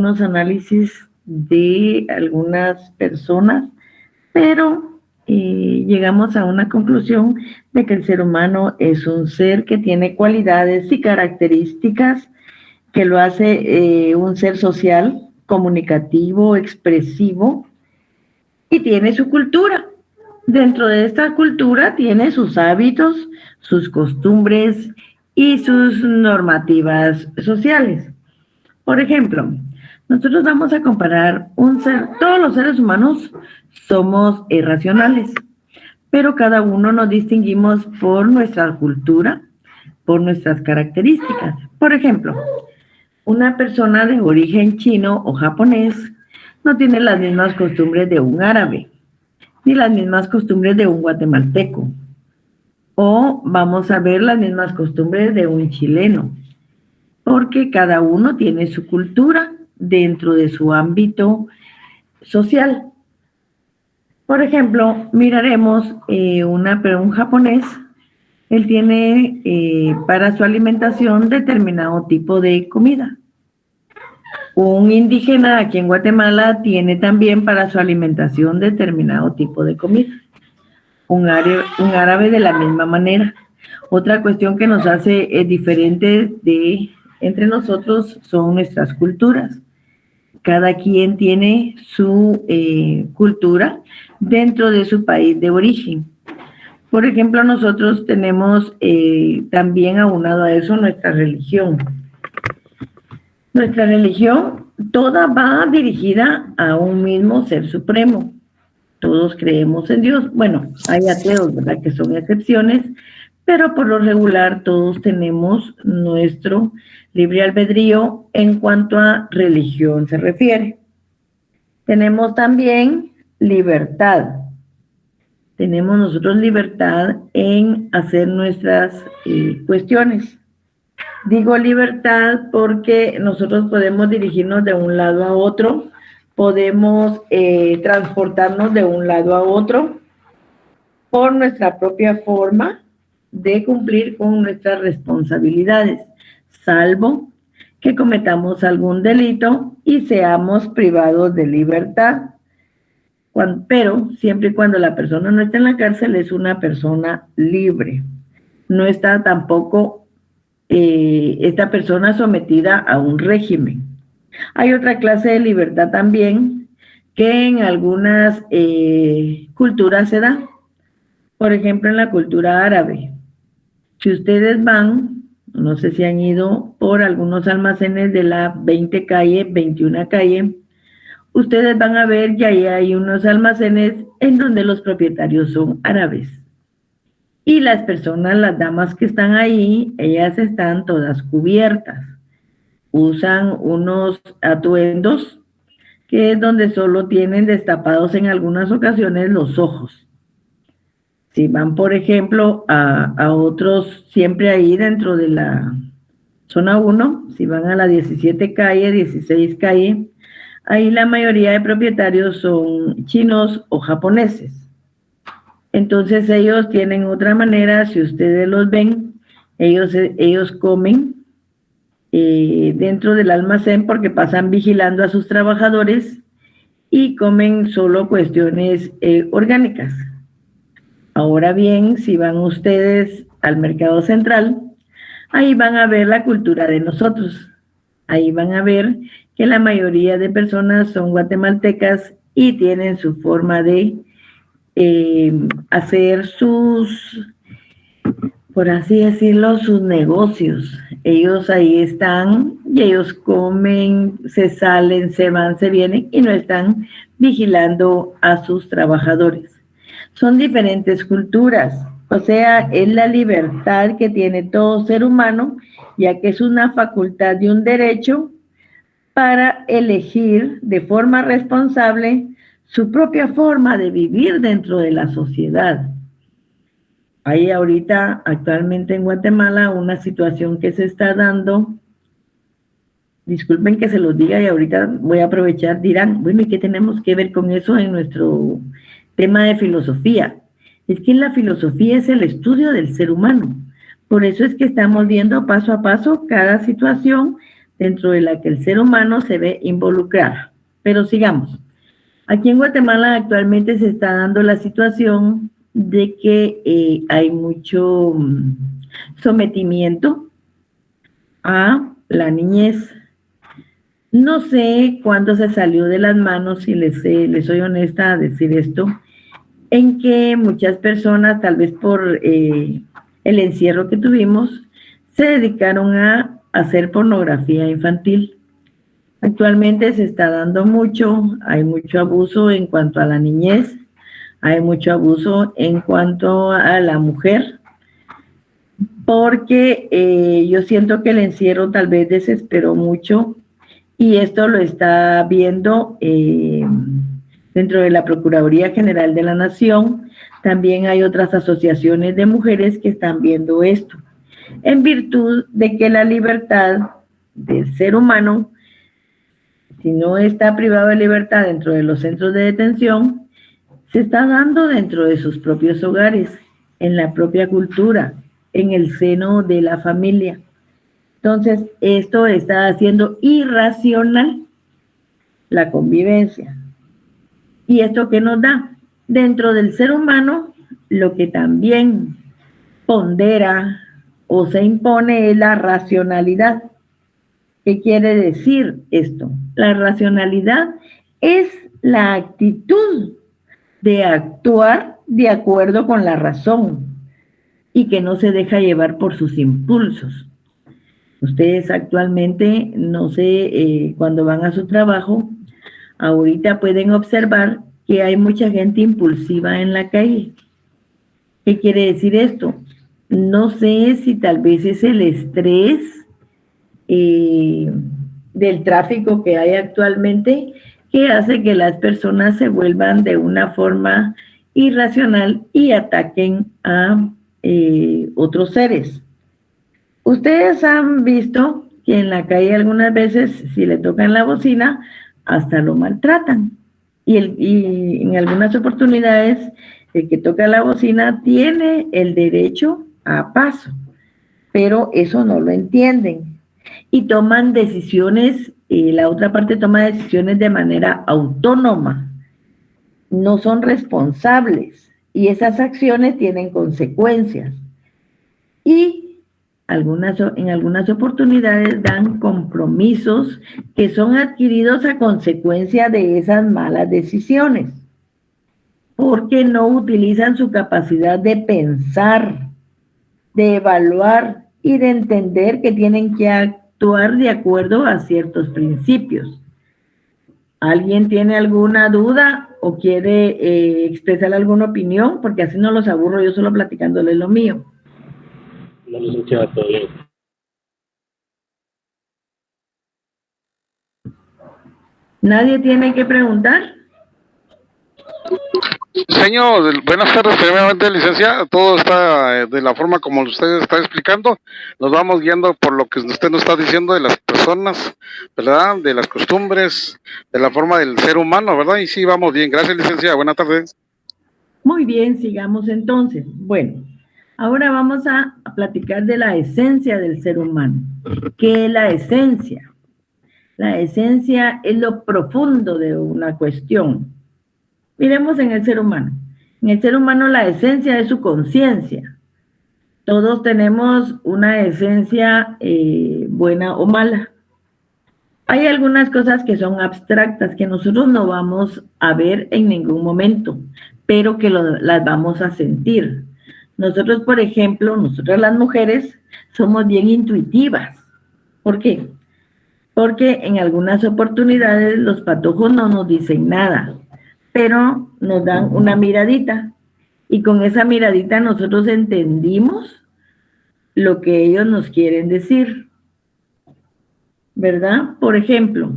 unos análisis de algunas personas, pero llegamos a una conclusión de que el ser humano es un ser que tiene cualidades y características que lo hace un ser social, comunicativo, expresivo y tiene su cultura. Dentro de esta cultura tiene sus hábitos, sus costumbres y sus normativas sociales. Por ejemplo, nosotros vamos a comparar un ser, todos los seres humanos somos irracionales, pero cada uno nos distinguimos por nuestra cultura, por nuestras características. Por ejemplo, una persona de origen chino o japonés no tiene las mismas costumbres de un árabe, ni las mismas costumbres de un guatemalteco, o vamos a ver las mismas costumbres de un chileno, porque cada uno tiene su cultura dentro de su ámbito social. Por ejemplo, miraremos un japonés, él tiene para su alimentación determinado tipo de comida. Un indígena aquí en Guatemala tiene también para su alimentación determinado tipo de comida. Un árabe de la misma manera. Otra cuestión que nos hace diferentes entre nosotros son nuestras culturas. Cada quien tiene su cultura dentro de su país de origen. Por ejemplo, nosotros tenemos también aunado a eso nuestra religión. Nuestra religión toda va dirigida a un mismo ser supremo. Todos creemos en Dios. Bueno, hay ateos, ¿verdad?, que son excepciones, pero por lo regular todos tenemos nuestro libre albedrío en cuanto a religión se refiere. Tenemos también libertad. Tenemos nosotros libertad en hacer nuestras cuestiones. Digo libertad porque nosotros podemos dirigirnos de un lado a otro, podemos transportarnos de un lado a otro por nuestra propia forma de cumplir con nuestras responsabilidades, salvo que cometamos algún delito y seamos privados de libertad. Pero siempre y cuando la persona no esté en la cárcel es una persona libre. No está tampoco esta persona sometida a un régimen. Hay otra clase de libertad también que en algunas culturas se da. Por ejemplo, en la cultura árabe. Si ustedes van, no sé si han ido por algunos almacenes de la 20 calle, 21 calle, ustedes van a ver que ahí hay unos almacenes en donde los propietarios son árabes. Y las personas, las damas que están ahí, ellas están todas cubiertas. Usan unos atuendos que es donde solo tienen destapados en algunas ocasiones los ojos. Si van, por ejemplo, a otros, siempre ahí dentro de la zona 1, si van a la 17 calle, 16 calle, ahí la mayoría de propietarios son chinos o japoneses. Entonces ellos tienen otra manera, si ustedes los ven, ellos comen dentro del almacén porque pasan vigilando a sus trabajadores y comen solo cuestiones orgánicas. Ahora bien, si van ustedes al mercado central, ahí van a ver la cultura de nosotros. Ahí van a ver que la mayoría de personas son guatemaltecas y tienen su forma de hacer sus, por así decirlo, sus negocios. Ellos ahí están y ellos comen, se salen, se van, se vienen y no están vigilando a sus trabajadores. Son diferentes culturas, o sea, es la libertad que tiene todo ser humano, ya que es una facultad y un derecho para elegir de forma responsable su propia forma de vivir dentro de la sociedad. Hay ahorita, actualmente en Guatemala, una situación que se está dando. Disculpen que se los diga y ahorita voy a aprovechar, dirán, bueno, ¿y qué tenemos que ver con eso en nuestro tema de filosofía? Es que la filosofía es el estudio del ser humano. Por eso es que estamos viendo paso a paso cada situación dentro de la que el ser humano se ve involucrado. Pero sigamos. Aquí en Guatemala actualmente se está dando la situación de que hay mucho sometimiento a la niñez. No sé cuándo se salió de las manos, si les soy honesta a decir esto, en que muchas personas, tal vez por el encierro que tuvimos, se dedicaron a hacer pornografía infantil. Actualmente se está dando mucho, hay mucho abuso en cuanto a la niñez, hay mucho abuso en cuanto a la mujer, porque yo siento que el encierro tal vez desesperó mucho y esto lo está viendo dentro de la Procuraduría General de la Nación. También hay otras asociaciones de mujeres que están viendo esto, en virtud de que la libertad del ser humano, si no está privado de libertad dentro de los centros de detención, se está dando dentro de sus propios hogares, en la propia cultura, en el seno de la familia. Entonces, esto está haciendo irracional la convivencia. ¿Y esto qué nos da? Dentro del ser humano, lo que también pondera o se impone es la racionalidad. ¿Qué quiere decir esto? La racionalidad es la actitud de actuar de acuerdo con la razón y que no se deja llevar por sus impulsos. Ustedes actualmente, no sé, cuando van a su trabajo, ahorita pueden observar que hay mucha gente impulsiva en la calle. ¿Qué quiere decir esto? No sé si tal vez es el estrés del tráfico que hay actualmente que hace que las personas se vuelvan de una forma irracional y ataquen a otros seres. Ustedes han visto que en la calle algunas veces, si le tocan la bocina, hasta lo maltratan. Y en algunas oportunidades, el que toca la bocina tiene el derecho a paso, pero eso no lo entienden. Y toman decisiones, la otra parte toma decisiones de manera autónoma, no son responsables, y esas acciones tienen consecuencias. Y en algunas oportunidades dan compromisos que son adquiridos a consecuencia de esas malas decisiones, porque no utilizan su capacidad de pensar, de evaluar y de entender que tienen que actuar de acuerdo a ciertos principios. ¿Alguien tiene alguna duda o quiere expresar alguna opinión? Porque así no los aburro yo solo platicándoles lo mío. No, licenciada, todo bien. ¿Nadie tiene que preguntar? Señor, buenas tardes, primeramente, licenciada. Todo está de la forma como usted está explicando. Nos vamos guiando por lo que usted nos está diciendo de las personas, ¿verdad? De las costumbres, de la forma del ser humano, ¿verdad? Y sí, vamos bien. Gracias, licenciada. Buenas tardes. Muy bien, sigamos entonces. Bueno, ahora vamos a platicar de la esencia del ser humano. ¿Qué es la esencia? La esencia es lo profundo de una cuestión. Miremos en el ser humano. En el ser humano la esencia es su conciencia. Todos tenemos una esencia buena o mala. Hay algunas cosas que son abstractas que nosotros no vamos a ver en ningún momento, pero que las vamos a sentir. Nosotros, por ejemplo, nosotras las mujeres somos bien intuitivas. ¿Por qué? Porque en algunas oportunidades los patojos no nos dicen nada, pero nos dan una miradita y con esa miradita nosotros entendimos lo que ellos nos quieren decir, ¿verdad? Por ejemplo,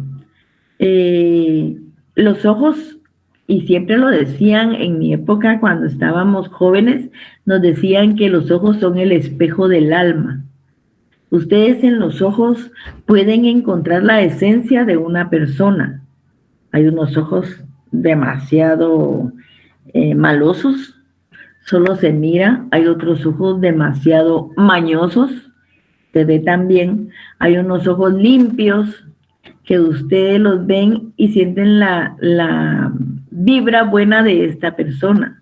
los ojos, y siempre lo decían en mi época cuando estábamos jóvenes, nos decían que los ojos son el espejo del alma. Ustedes en los ojos pueden encontrar la esencia de una persona. Hay unos ojos demasiado malosos, solo se mira. Hay otros ojos demasiado mañosos se ve también. Hay unos ojos limpios que ustedes los ven y sienten la vibra buena de esta persona.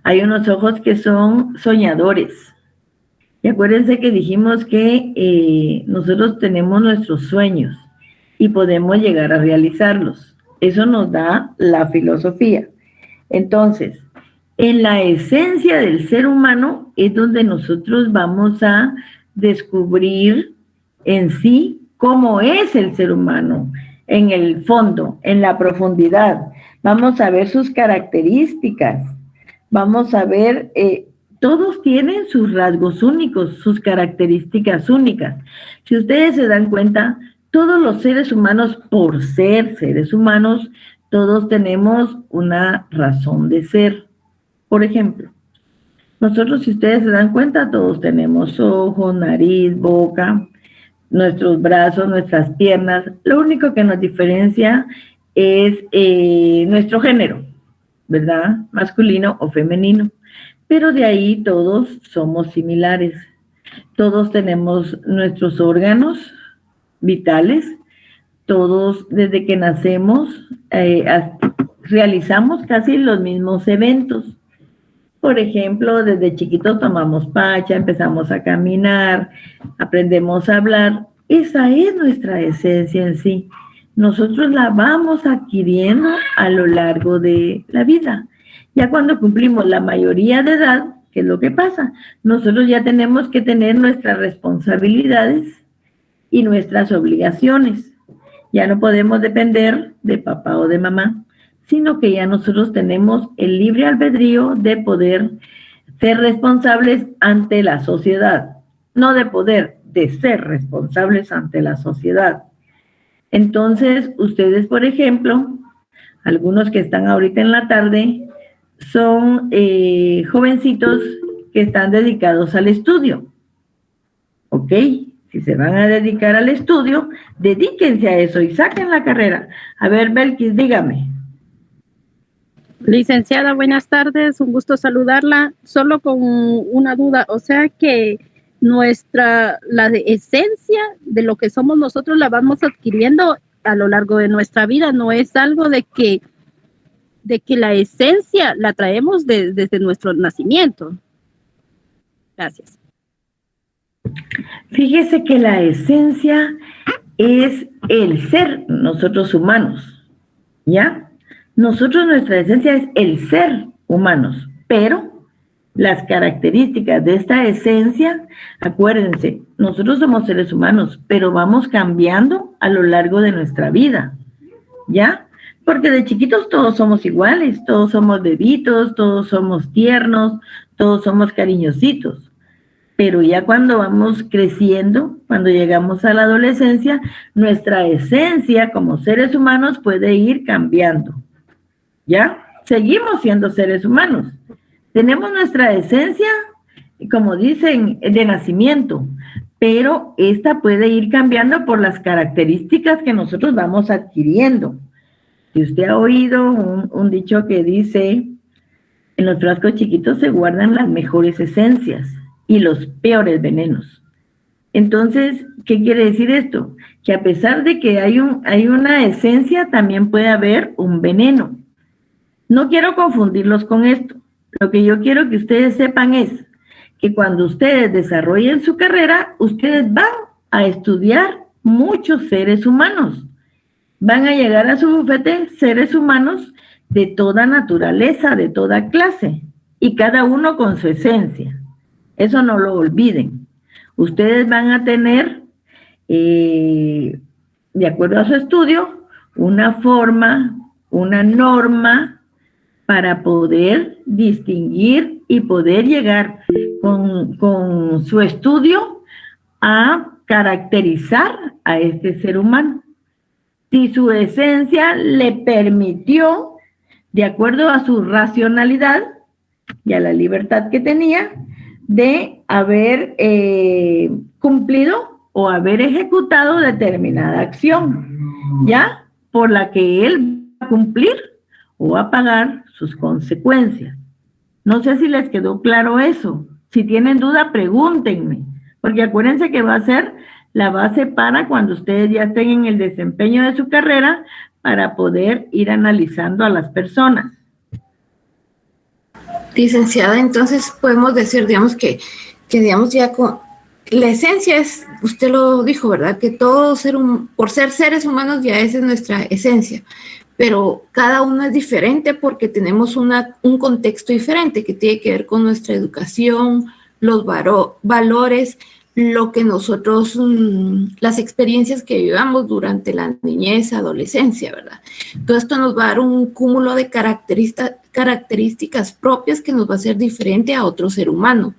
Hay unos ojos que son soñadores. Y acuérdense que dijimos que nosotros tenemos nuestros sueños y podemos llegar a realizarlos. Eso nos da la filosofía. Entonces, en la esencia del ser humano es donde nosotros vamos a descubrir en sí cómo es el ser humano, en el fondo, en la profundidad. Vamos a ver sus características, vamos a ver, todos tienen sus rasgos únicos, sus características únicas. Si ustedes se dan cuenta, todos los seres humanos, por ser seres humanos, todos tenemos una razón de ser. Por ejemplo, nosotros, si ustedes se dan cuenta, todos tenemos ojos, nariz, boca, nuestros brazos, nuestras piernas. Lo único que nos diferencia es nuestro género, ¿verdad? Masculino o femenino. Pero de ahí todos somos similares. Todos tenemos nuestros órganos vitales. Todos, desde que nacemos, realizamos casi los mismos eventos. Por ejemplo, desde chiquitos tomamos pacha, empezamos a caminar, aprendemos a hablar. Esa es nuestra esencia en sí. Nosotros la vamos adquiriendo a lo largo de la vida. Ya cuando cumplimos la mayoría de edad, ¿qué es lo que pasa? Nosotros ya tenemos que tener nuestras responsabilidades y nuestras obligaciones. Ya no podemos depender de papá o de mamá, sino que ya nosotros tenemos el libre albedrío de poder ser responsables ante la sociedad, no de poder, de ser responsables ante la sociedad. Entonces, ustedes, por ejemplo, algunos que están ahorita en la tarde, son jovencitos que están dedicados al estudio, ¿ok? Si se van a dedicar al estudio, dedíquense a eso y saquen la carrera. A ver, Belkis, dígame. Licenciada, buenas tardes, un gusto saludarla. Solo con una duda, o sea que la esencia de lo que somos nosotros la vamos adquiriendo a lo largo de nuestra vida, no es algo de que la esencia la traemos desde nuestro nacimiento. Gracias. Fíjese que la esencia es el ser, nosotros humanos, ¿ya? Nosotros, nuestra esencia es el ser humanos, pero las características de esta esencia, acuérdense, nosotros somos seres humanos, pero vamos cambiando a lo largo de nuestra vida, ¿ya? Porque de chiquitos todos somos iguales, todos somos bebitos, todos somos tiernos, todos somos cariñositos. Pero ya cuando vamos creciendo, cuando llegamos a la adolescencia, nuestra esencia como seres humanos puede ir cambiando. ¿Ya? Seguimos siendo seres humanos. Tenemos nuestra esencia, como dicen, de nacimiento, pero esta puede ir cambiando por las características que nosotros vamos adquiriendo. Si usted ha oído un dicho que dice, en los frascos chiquitos se guardan las mejores esencias y los peores venenos. Entonces, ¿qué quiere decir esto? Que a pesar de que hay una esencia, también puede haber un veneno. No quiero confundirlos con esto. Lo que yo quiero que ustedes sepan es que cuando ustedes desarrollen su carrera, ustedes van a estudiar muchos seres humanos. Van a llegar a su bufete seres humanos de toda naturaleza, de toda clase, y cada uno con su esencia. Eso no lo olviden. Ustedes van a tener, de acuerdo a su estudio, una forma, una norma para poder distinguir y poder llegar con su estudio a caracterizar a este ser humano. Si su esencia le permitió, de acuerdo a su racionalidad y a la libertad que tenía, de haber cumplido o haber ejecutado determinada acción, ¿ya? Por la que él va a cumplir o va a pagar sus consecuencias. No sé si les quedó claro eso. Si tienen duda, pregúntenme, porque acuérdense que va a ser la base para cuando ustedes ya estén en el desempeño de su carrera para poder ir analizando a las personas. Licenciada, entonces podemos decir, digamos, que digamos ya con la esencia es, usted lo dijo, ¿verdad? Que todo por ser seres humanos ya esa es nuestra esencia, pero cada uno es diferente porque tenemos un contexto diferente que tiene que ver con nuestra educación, los valores, lo que nosotros, las experiencias que vivamos durante la niñez, adolescencia, ¿verdad? Todo esto nos va a dar un cúmulo de características propias que nos va a hacer diferente a otro ser humano.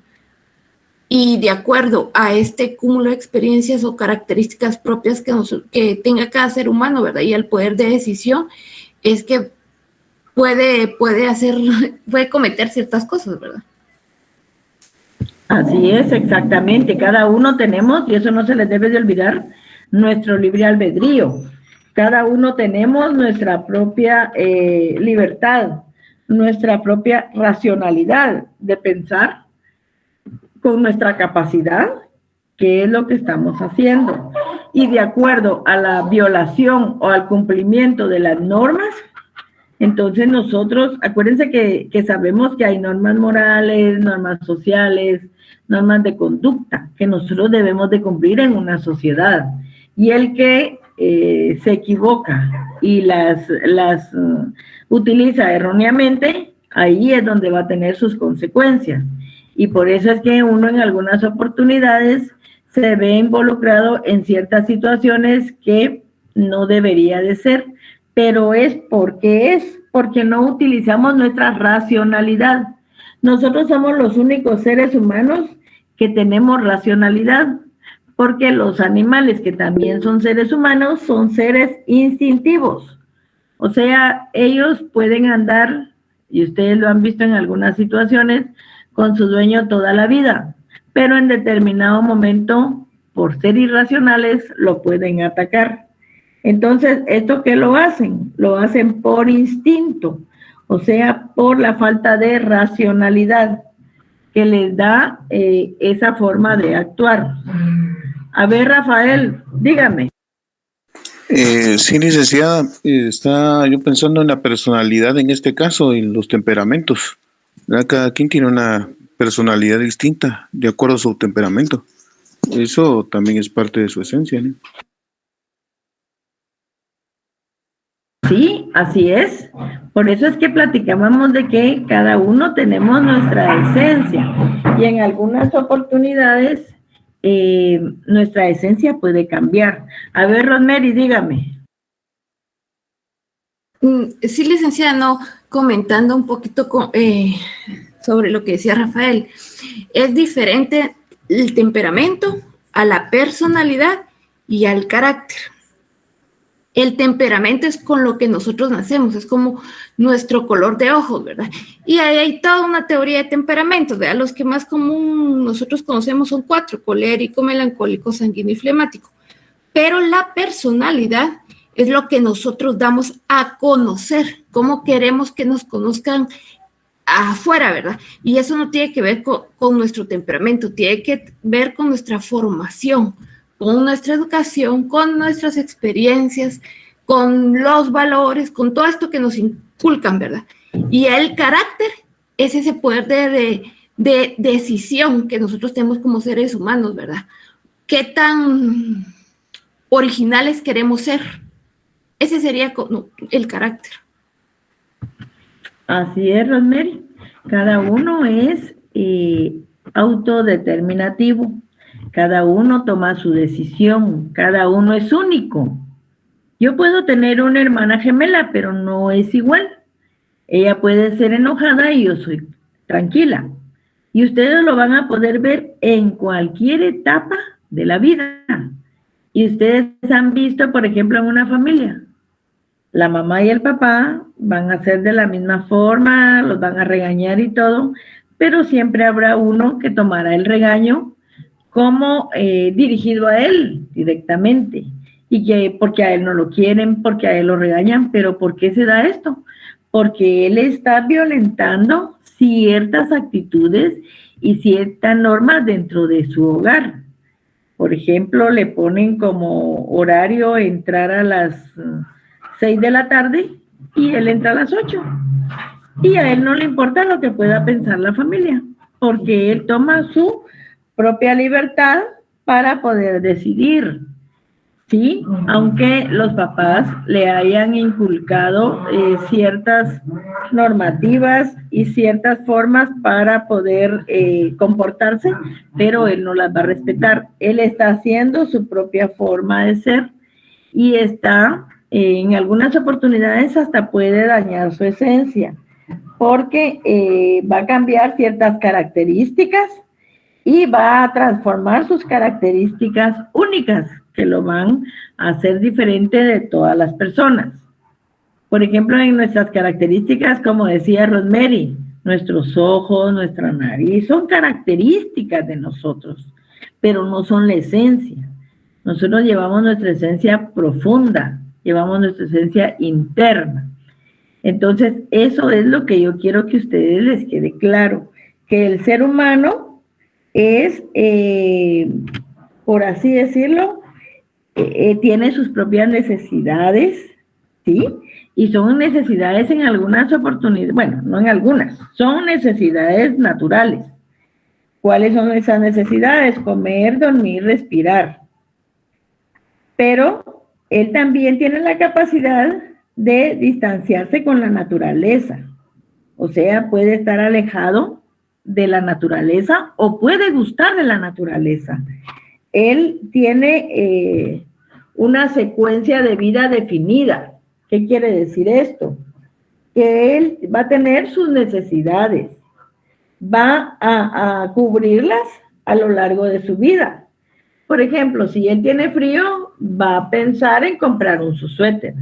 Y de acuerdo a este cúmulo de experiencias o características propias que tenga cada ser humano, ¿verdad? Y el poder de decisión es que puede cometer ciertas cosas, ¿verdad? Así es, exactamente. Cada uno tenemos, y eso no se les debe de olvidar, nuestro libre albedrío. Cada uno tenemos nuestra propia libertad, nuestra propia racionalidad de pensar con nuestra capacidad, qué es lo que estamos haciendo. Y de acuerdo a la violación o al cumplimiento de las normas, entonces nosotros, acuérdense que sabemos que hay normas morales, normas sociales, normas de conducta que nosotros debemos de cumplir en una sociedad. Y el que se equivoca y las utiliza erróneamente, ahí es donde va a tener sus consecuencias. Y por eso es que uno en algunas oportunidades se ve involucrado en ciertas situaciones que no debería de ser, pero es porque no utilizamos nuestra racionalidad. Nosotros somos los únicos seres humanos que tenemos racionalidad, porque los animales que también son seres humanos son seres instintivos. O sea, ellos pueden andar, y ustedes lo han visto en algunas situaciones, con su dueño toda la vida, pero en determinado momento, por ser irracionales, lo pueden atacar. Entonces, ¿esto qué lo hacen? Lo hacen por instinto, o sea, por la falta de racionalidad que les da esa forma de actuar. A ver, Rafael, dígame. Sí, licenciada, está yo pensando en la personalidad en este caso y los temperamentos. ¿Verdad? Cada quien tiene una personalidad distinta de acuerdo a su temperamento. Eso también es parte de su esencia, ¿no? Sí, así es. Por eso es que platicábamos de que cada uno tenemos nuestra esencia y en algunas oportunidades nuestra esencia puede cambiar. A ver, Rosemary, dígame. Sí, licenciada, no, comentando un poquito sobre lo que decía Rafael. Es diferente el temperamento a la personalidad y al carácter. El temperamento es con lo que nosotros nacemos, es como nuestro color de ojos, ¿verdad? Y ahí hay toda una teoría de temperamentos, ¿verdad? Los que más común nosotros conocemos son 4, colérico, melancólico, sanguíneo y flemático. Pero la personalidad es lo que nosotros damos a conocer, cómo queremos que nos conozcan afuera, ¿verdad? Y eso no tiene que ver con nuestro temperamento, tiene que ver con nuestra formación, con nuestra educación, con nuestras experiencias, con los valores, con todo esto que nos inculcan, ¿verdad? Y el carácter es ese poder de decisión que nosotros tenemos como seres humanos, ¿verdad? ¿Qué tan originales queremos ser? Ese sería el carácter. Así es, Rosemary. Cada uno es autodeterminativo. Cada uno toma su decisión, cada uno es único. Yo puedo tener una hermana gemela, pero no es igual. Ella puede ser enojada y yo soy tranquila. Y ustedes lo van a poder ver en cualquier etapa de la vida. Y ustedes han visto, por ejemplo, en una familia, la mamá y el papá van a ser de la misma forma, los van a regañar y todo, pero siempre habrá uno que tomará el regaño como dirigido a él directamente, y que porque a él no lo quieren, porque a él lo regañan. Pero ¿por qué se da esto? Porque él está violentando ciertas actitudes y ciertas normas dentro de su hogar. Por ejemplo, le ponen como horario entrar a las 6 de la tarde y él entra a las 8. Y a él no le importa lo que pueda pensar la familia, porque él toma su propia libertad para poder decidir, ¿sí? Aunque los papás le hayan inculcado ciertas normativas y ciertas formas para poder comportarse, pero él no las va a respetar. Él está haciendo su propia forma de ser y está, en algunas oportunidades, hasta puede dañar su esencia, porque va a cambiar ciertas características y va a transformar sus características únicas que lo van a hacer diferente de todas las personas. Por ejemplo, en nuestras características, como decía Rosemary, nuestros ojos, nuestra nariz, son características de nosotros, pero no son la esencia. Nosotros llevamos nuestra esencia profunda, llevamos nuestra esencia interna. Entonces, eso es lo que yo quiero que a ustedes les quede claro, que el ser humano es, por así decirlo, tiene sus propias necesidades, ¿sí? Y son necesidades en algunas oportunidades, bueno, no en algunas, son necesidades naturales. ¿Cuáles son esas necesidades? Comer, dormir, respirar. Pero él también tiene la capacidad de distanciarse con la naturaleza. O sea, puede estar alejado de la naturaleza o puede gustar de la naturaleza. Él tiene una secuencia de vida definida. ¿Qué quiere decir esto? Que él va a tener sus necesidades, va a cubrirlas a lo largo de su vida. Por ejemplo, si él tiene frío, va a pensar en comprar un suéter.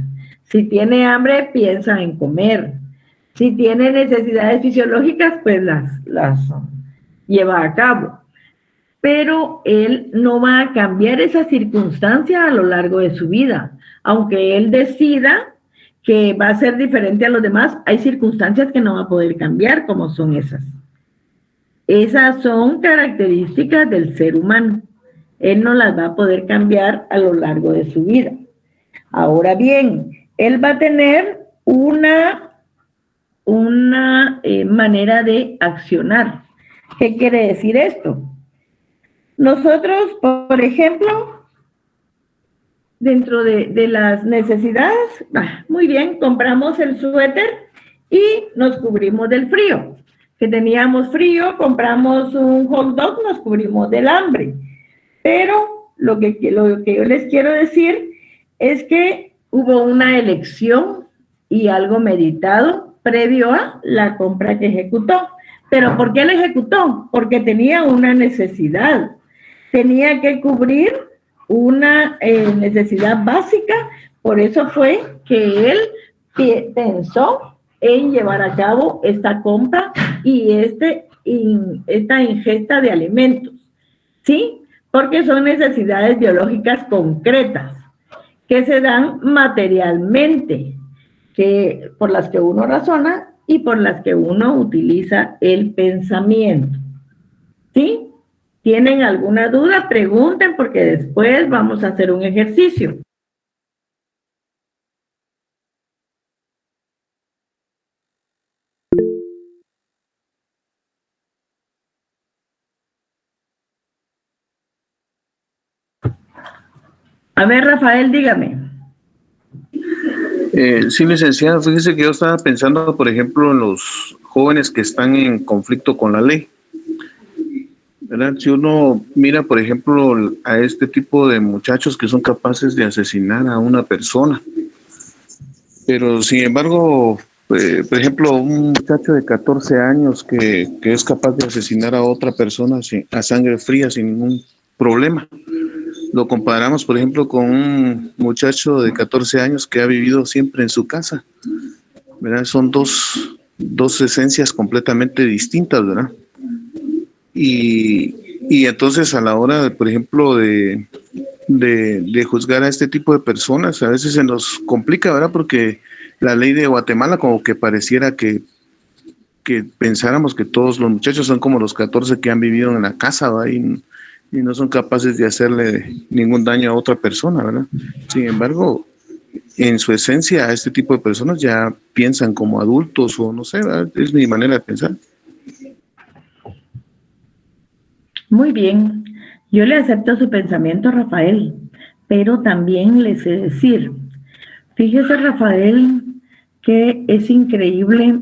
Si tiene hambre, piensa en comer. Si tiene necesidades fisiológicas, pues las lleva a cabo. Pero él no va a cambiar esa circunstancia a lo largo de su vida. Aunque él decida que va a ser diferente a los demás, hay circunstancias que no va a poder cambiar, como son esas. Esas son características del ser humano. Él no las va a poder cambiar a lo largo de su vida. Ahora bien, él va a tener una manera de accionar. ¿Qué quiere decir esto? Nosotros, por ejemplo, dentro de las necesidades, muy bien, compramos el suéter y nos cubrimos del frío. Que teníamos frío, compramos un hot dog, nos cubrimos del hambre. Pero lo que yo les quiero decir es que hubo una elección y algo meditado previo a la compra que ejecutó. ¿Pero por qué la ejecutó? Porque tenía una necesidad. Tenía que cubrir una necesidad básica. Por eso fue que él pensó en llevar a cabo esta compra y esta ingesta de alimentos. ¿Sí? Porque son necesidades biológicas concretas que se dan materialmente, por las que uno razona y por las que uno utiliza el pensamiento. ¿Sí? ¿Tienen alguna duda? Pregunten, porque después vamos a hacer un ejercicio. A ver, Rafael, dígame. Sí, licenciada, fíjese que yo estaba pensando, por ejemplo, en los jóvenes que están en conflicto con la ley, ¿verdad? Si uno mira, por ejemplo, a este tipo de muchachos que son capaces de asesinar a una persona, pero sin embargo, por ejemplo, un muchacho de 14 años que es capaz de asesinar a otra persona a sangre fría sin ningún problema. Lo comparamos, por ejemplo, con un muchacho de 14 años que ha vivido siempre en su casa, ¿verdad? Son dos esencias completamente distintas, ¿verdad? Y entonces a la hora, por ejemplo, de juzgar a este tipo de personas, a veces se nos complica, ¿verdad? Porque la ley de Guatemala como que pareciera que pensáramos que todos los muchachos son como los 14 que han vivido en la casa, ¿verdad? y no son capaces de hacerle ningún daño a otra persona, ¿verdad? Sin embargo, en su esencia, este tipo de personas ya piensan como adultos o no sé, ¿verdad? Es mi manera de pensar. Muy bien, yo le acepto su pensamiento, Rafael, pero también le sé decir, fíjese, Rafael, que es increíble,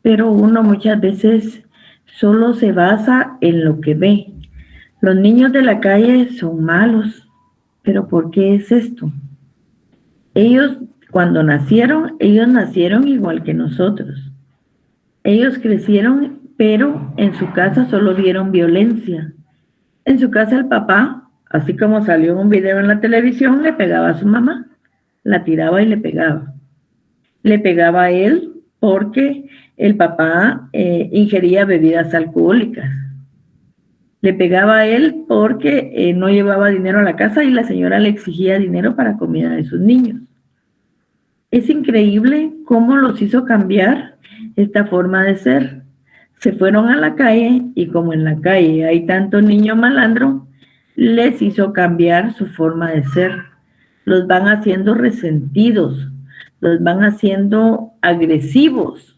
pero uno muchas veces solo se basa en lo que ve. Los niños de la calle son malos, pero ¿por qué es esto? Ellos, cuando nacieron, ellos nacieron igual que nosotros. Ellos crecieron, pero en su casa solo vieron violencia. En su casa el papá, así como salió un video en la televisión, le pegaba a su mamá, la tiraba y le pegaba. Le pegaba a él porque el papá ingería bebidas alcohólicas. Le pegaba a él porque no llevaba dinero a la casa y la señora le exigía dinero para comida de sus niños. Es increíble cómo los hizo cambiar esta forma de ser. Se fueron a la calle y como en la calle hay tanto niño malandro, les hizo cambiar su forma de ser. Los van haciendo resentidos, los van haciendo agresivos,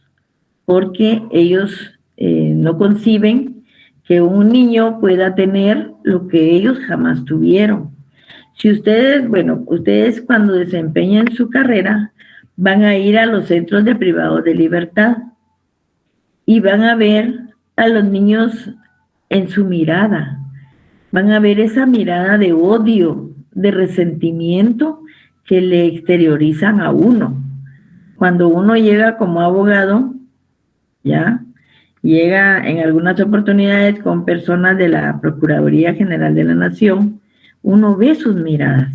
porque ellos no conciben que un niño pueda tener lo que ellos jamás tuvieron. Si ustedes, bueno, ustedes cuando desempeñen su carrera, van a ir a los centros de privados de libertad y van a ver a los niños en su mirada. Van a ver esa mirada de odio, de resentimiento que le exteriorizan a uno. Cuando uno llega como abogado, ya, llega en algunas oportunidades con personas de la Procuraduría General de la Nación, uno ve sus miradas.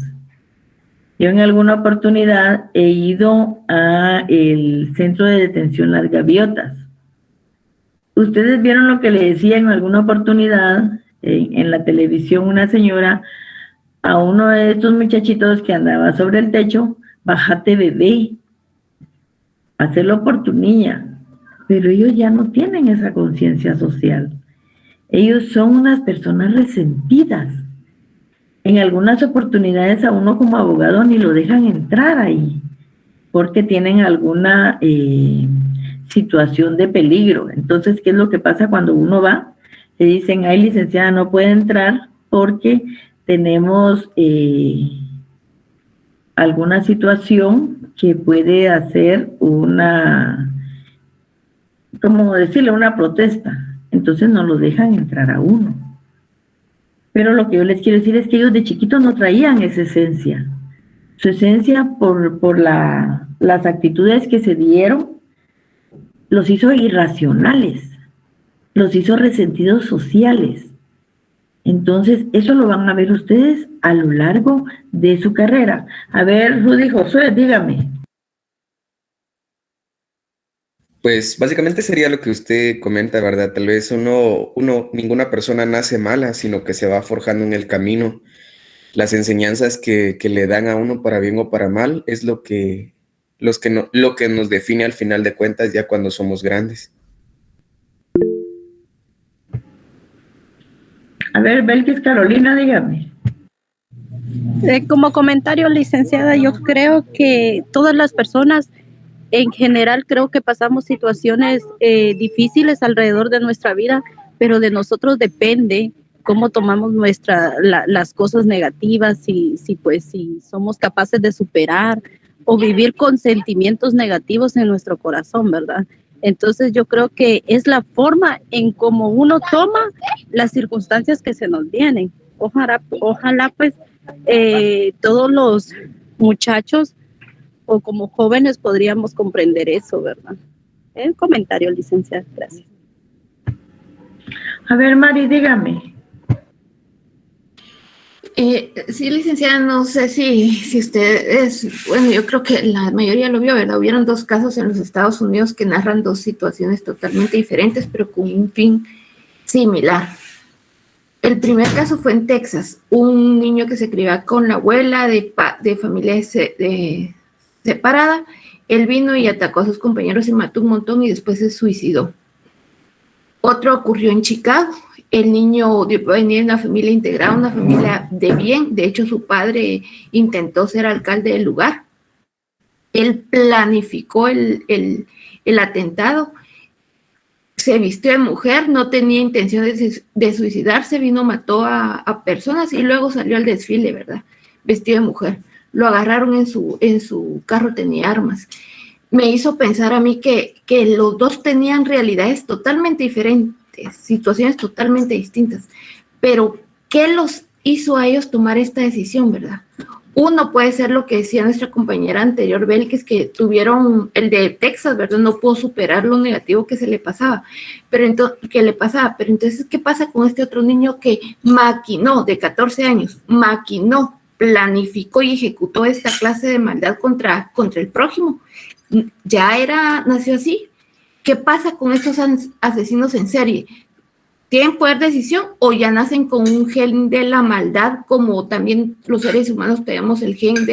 Yo en alguna oportunidad he ido a el centro de detención Las Gaviotas. Ustedes vieron lo que le decía en alguna oportunidad en la televisión una señora a uno de estos muchachitos que andaba sobre el techo, bájate bebé, hazlo por tu niña. Pero ellos ya no tienen esa conciencia social. Ellos son unas personas resentidas. En algunas oportunidades a uno como abogado ni lo dejan entrar ahí, porque tienen alguna situación de peligro. Entonces, ¿qué es lo que pasa cuando uno va? Le dicen, ay, licenciada, no puede entrar porque tenemos alguna situación que puede hacer una, ¿cómo decirle? Una protesta. Entonces no lo dejan entrar a uno. Pero lo que yo les quiero decir es que ellos de chiquitos no traían esa esencia. Su esencia por las actitudes que se dieron los hizo irracionales, los hizo resentidos sociales. Entonces, eso lo van a ver ustedes a lo largo de su carrera. A ver, Rudy Josué, dígame. Pues básicamente sería lo que usted comenta, ¿verdad? Tal vez ninguna persona nace mala, sino que se va forjando en el camino. Las enseñanzas que le dan a uno para bien o para mal es lo que nos define al final de cuentas ya cuando somos grandes. A ver, Belkis Carolina, dígame. Como comentario, licenciada, yo creo que todas las personas en general creo que pasamos situaciones difíciles alrededor de nuestra vida, pero de nosotros depende cómo tomamos las cosas negativas, si somos capaces de superar o vivir con sentimientos negativos en nuestro corazón, ¿verdad? Entonces yo creo que es la forma en cómo uno toma las circunstancias que se nos vienen. Ojalá pues todos los muchachos o como jóvenes podríamos comprender eso, ¿verdad? El comentario, licenciada, gracias. A ver, Mari, dígame. Sí, licenciada, no sé si ustedes, bueno, yo creo que la mayoría lo vio, ¿verdad? Hubieron 2 casos en los Estados Unidos que narran 2 situaciones totalmente diferentes, pero con un fin similar. El primer caso fue en Texas, un niño que se criaba con la abuela de familia separada. Él vino y atacó a sus compañeros y mató un montón y después se suicidó. Otro ocurrió en Chicago El niño venía de una familia integrada, una familia de bien. De hecho, su padre intentó ser alcalde del lugar. Él planificó el atentado. Se vistió de mujer, no tenía intención de suicidarse, vino, mató a personas y luego salió al desfile, ¿verdad? Vestido de mujer. Lo agarraron en su carro, tenía armas. Me hizo pensar a mí que los dos tenían realidades totalmente diferentes, situaciones totalmente distintas. Pero, ¿qué los hizo a ellos tomar esta decisión, verdad? Uno puede ser lo que decía nuestra compañera anterior, Belkis, que tuvieron el de Texas, ¿verdad? No pudo superar lo negativo que se le pasaba, pero entonces, ¿qué pasa con este otro niño que maquinó, de 14 años, planificó y ejecutó esta clase de maldad contra el prójimo? Nació así. ¿Qué pasa con estos asesinos en serie? ¿Tienen poder de decisión o ya nacen con un gen de la maldad, como también los seres humanos tenemos el gen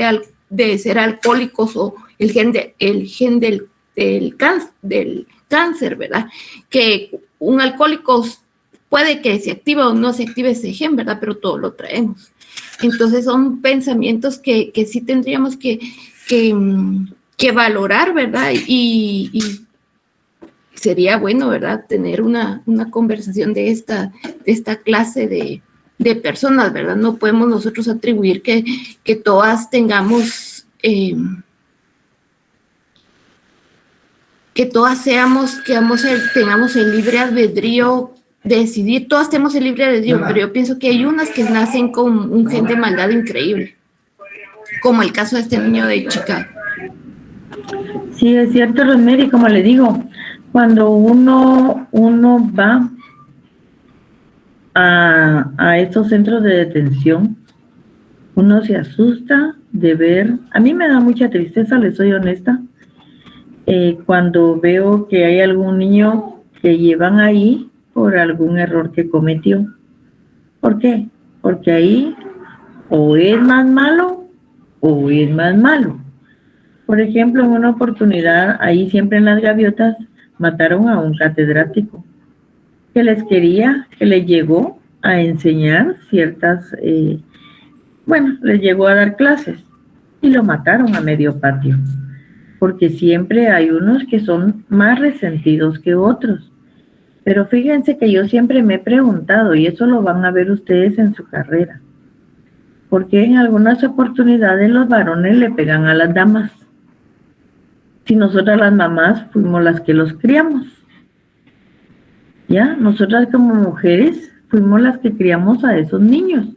de ser alcohólicos o el gen del cáncer, ¿verdad? Que un alcohólico puede que se active o no se active ese gen, ¿verdad? Pero todo lo traemos. Entonces son pensamientos que sí tendríamos que valorar, ¿verdad? Y sería bueno, ¿verdad?, tener una conversación de esta clase de personas, ¿verdad? No podemos nosotros atribuir que todas tengamos, que todas tengamos el libre albedrío de decidir. Todas tenemos el libre albedrío, pero yo pienso que hay unas que nacen con un gen de maldad increíble, como el caso de este niño de Chicago. Sí, es cierto, Rosemary, como le digo, cuando uno va a estos centros de detención, uno se asusta de ver. A mí me da mucha tristeza, les soy honesta, cuando veo que hay algún niño que llevan ahí por algún error que cometió. ¿Por qué? Porque ahí o es más malo o es más malo. Por ejemplo, en una oportunidad, ahí siempre en las gaviotas, mataron a un catedrático que les llegó a enseñar ciertas, les llegó a dar clases y lo mataron a medio patio, porque siempre hay unos que son más resentidos que otros. Pero fíjense que yo siempre me he preguntado, y eso lo van a ver ustedes en su carrera, ¿por qué en algunas oportunidades los varones le pegan a las damas? Si nosotras las mamás fuimos las que los criamos. ¿Ya? Nosotras como mujeres fuimos las que criamos a esos niños.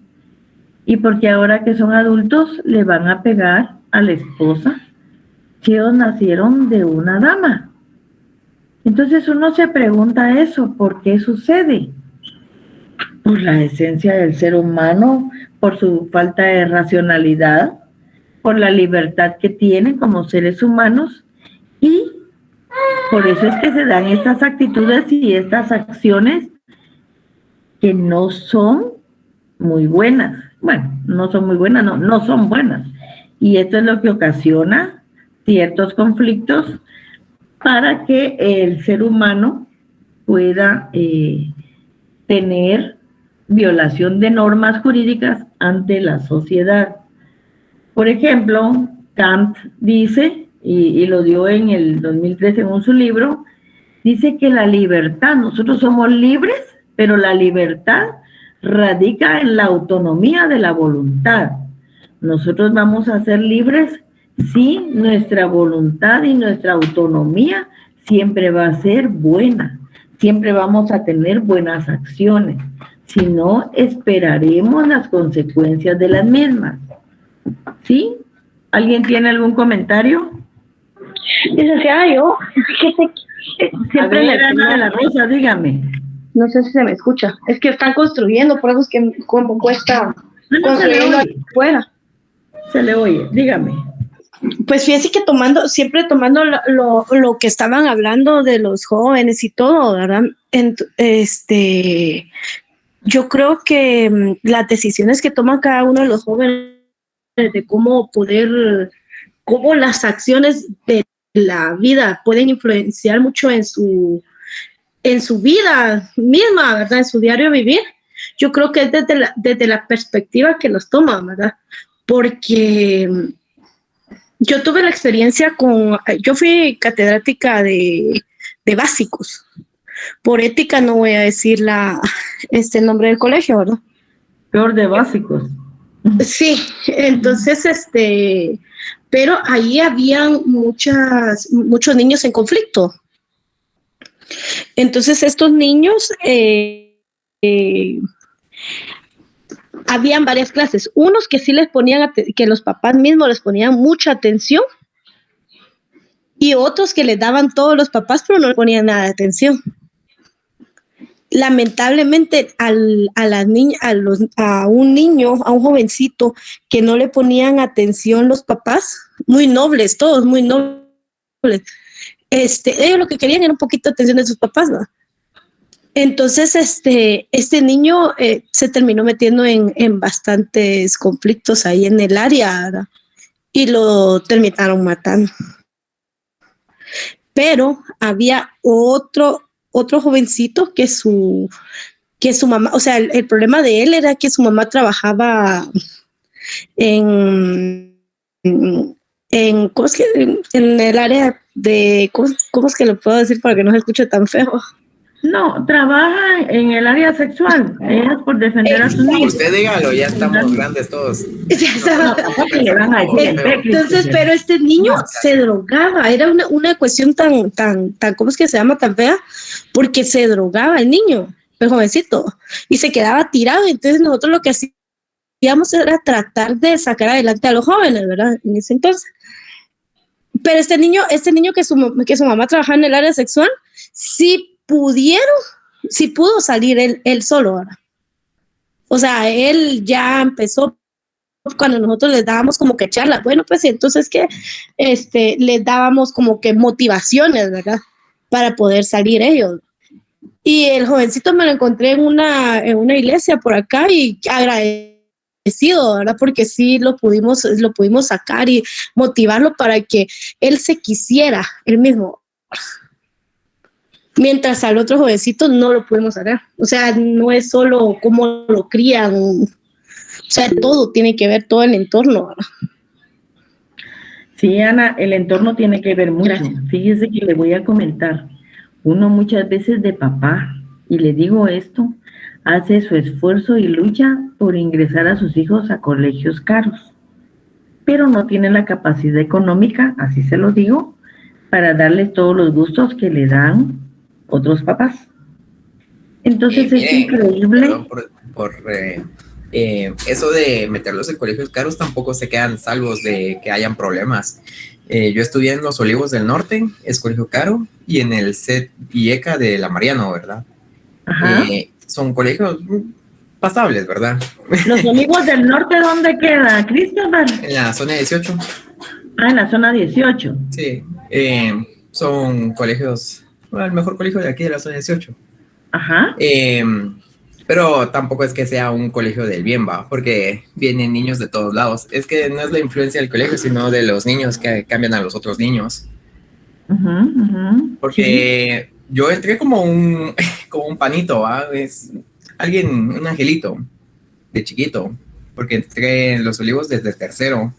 Y porque ahora que son adultos le van a pegar a la esposa si ellos nacieron de una dama. Entonces uno se pregunta eso, ¿por qué sucede? Por la esencia del ser humano, por su falta de racionalidad, por la libertad que tienen como seres humanos, y por eso es que se dan estas actitudes y estas acciones que no son muy buenas. Bueno, no son muy buenas, no son buenas. Y esto es lo que ocasiona ciertos conflictos para que el ser humano pueda tener violación de normas jurídicas ante la sociedad. Por ejemplo, Kant dice, y lo dio en el 2013 en su libro, dice que la libertad, nosotros somos libres, pero la libertad radica en la autonomía de la voluntad. Nosotros vamos a ser libres si nuestra voluntad y nuestra autonomía siempre va a ser buena, siempre vamos a tener buenas acciones, si no esperaremos las consecuencias de las mismas. ¿Sí? ¿Alguien tiene algún comentario? Licenciada, yo siempre a ver, Ana de la Rosa, dígame. No sé si se me escucha. Es que están construyendo, por eso es que como cuesta construyendo afuera. Se le oye, dígame. Pues fíjense que siempre tomando lo que estaban hablando de los jóvenes y todo, ¿verdad? Yo creo que las decisiones que toma cada uno de los jóvenes de cómo las acciones de la vida pueden influenciar mucho en en su vida misma, ¿verdad? En su diario vivir. Yo creo que es desde la perspectiva que los toman, ¿verdad? Porque yo tuve la experiencia yo fui catedrática de básicos. Por ética no voy a decir el nombre del colegio, ¿verdad? Peor de básicos. Sí, entonces, pero ahí habían muchos niños en conflicto. Entonces estos niños, habían varias clases, unos que sí les ponían, que los papás mismos les ponían mucha atención, y otros que les daban todos los papás, pero no le ponían nada de atención. Lamentablemente a un niño, a un jovencito que no le ponían atención los papás, muy nobles, todos muy nobles, ellos lo que querían era un poquito de atención de sus papás, ¿no? Entonces este niño se terminó metiendo en bastantes conflictos ahí en el área, ¿verdad? Y lo terminaron matando. Pero había otro jovencito que su mamá, o sea, el problema de él era que su mamá trabajaba en ¿cómo es que? En el área de, ¿cómo es que lo puedo decir para que no se escuche tan feo? No, trabaja en el área sexual. Ella es por defender a sus niños. Usted dígalo, ya estamos grandes todos. Entonces, pero este niño se drogaba. Era una cuestión tan, ¿cómo es que se llama? Tan fea, porque se drogaba el niño, el jovencito, y se quedaba tirado. Entonces nosotros lo que hacíamos era tratar de sacar adelante a los jóvenes, ¿verdad? En ese entonces. Pero este niño que su mamá trabajaba en el área sexual, sí pudo salir él solo ahora. O sea, él ya empezó cuando nosotros les dábamos como que charlas. Bueno, pues entonces que les dábamos como que motivaciones, ¿verdad? Para poder salir ellos. Y el jovencito me lo encontré en una iglesia por acá y agradecido, ¿verdad? Porque sí lo pudimos sacar y motivarlo para que él se quisiera él mismo. Mientras al otro jovencito no lo pudimos hacer. O sea, no es solo cómo lo crían, o sea, todo tiene que ver, todo el entorno, ¿verdad? Sí, Ana, el entorno tiene que ver mucho. Gracias. Fíjese que le voy a comentar. Uno muchas veces de papá, y le digo esto, hace su esfuerzo y lucha por ingresar a sus hijos a colegios caros, pero no tiene la capacidad económica, así se lo digo, para darles todos los gustos que le dan otros papás. Entonces es increíble. Por eso de meterlos en colegios caros tampoco se quedan salvos de que hayan problemas. Yo estudié en Los Olivos del Norte, es colegio caro, y en el CET y ECA de La Mariano, ¿verdad? Son colegios pasables, ¿verdad? ¿Los Olivos del Norte dónde queda, Christopher? En la zona 18. Ah, en la zona 18. Sí, son colegios, el mejor colegio de aquí de la zona 18. Ajá. Pero tampoco es que sea un colegio del bien, va, porque vienen niños de todos lados. Es que no es la influencia del colegio, sino de los niños que cambian a los otros niños. Porque yo entré como un panito, ¿va? Es un angelito de chiquito, porque entré en Los Olivos desde tercero.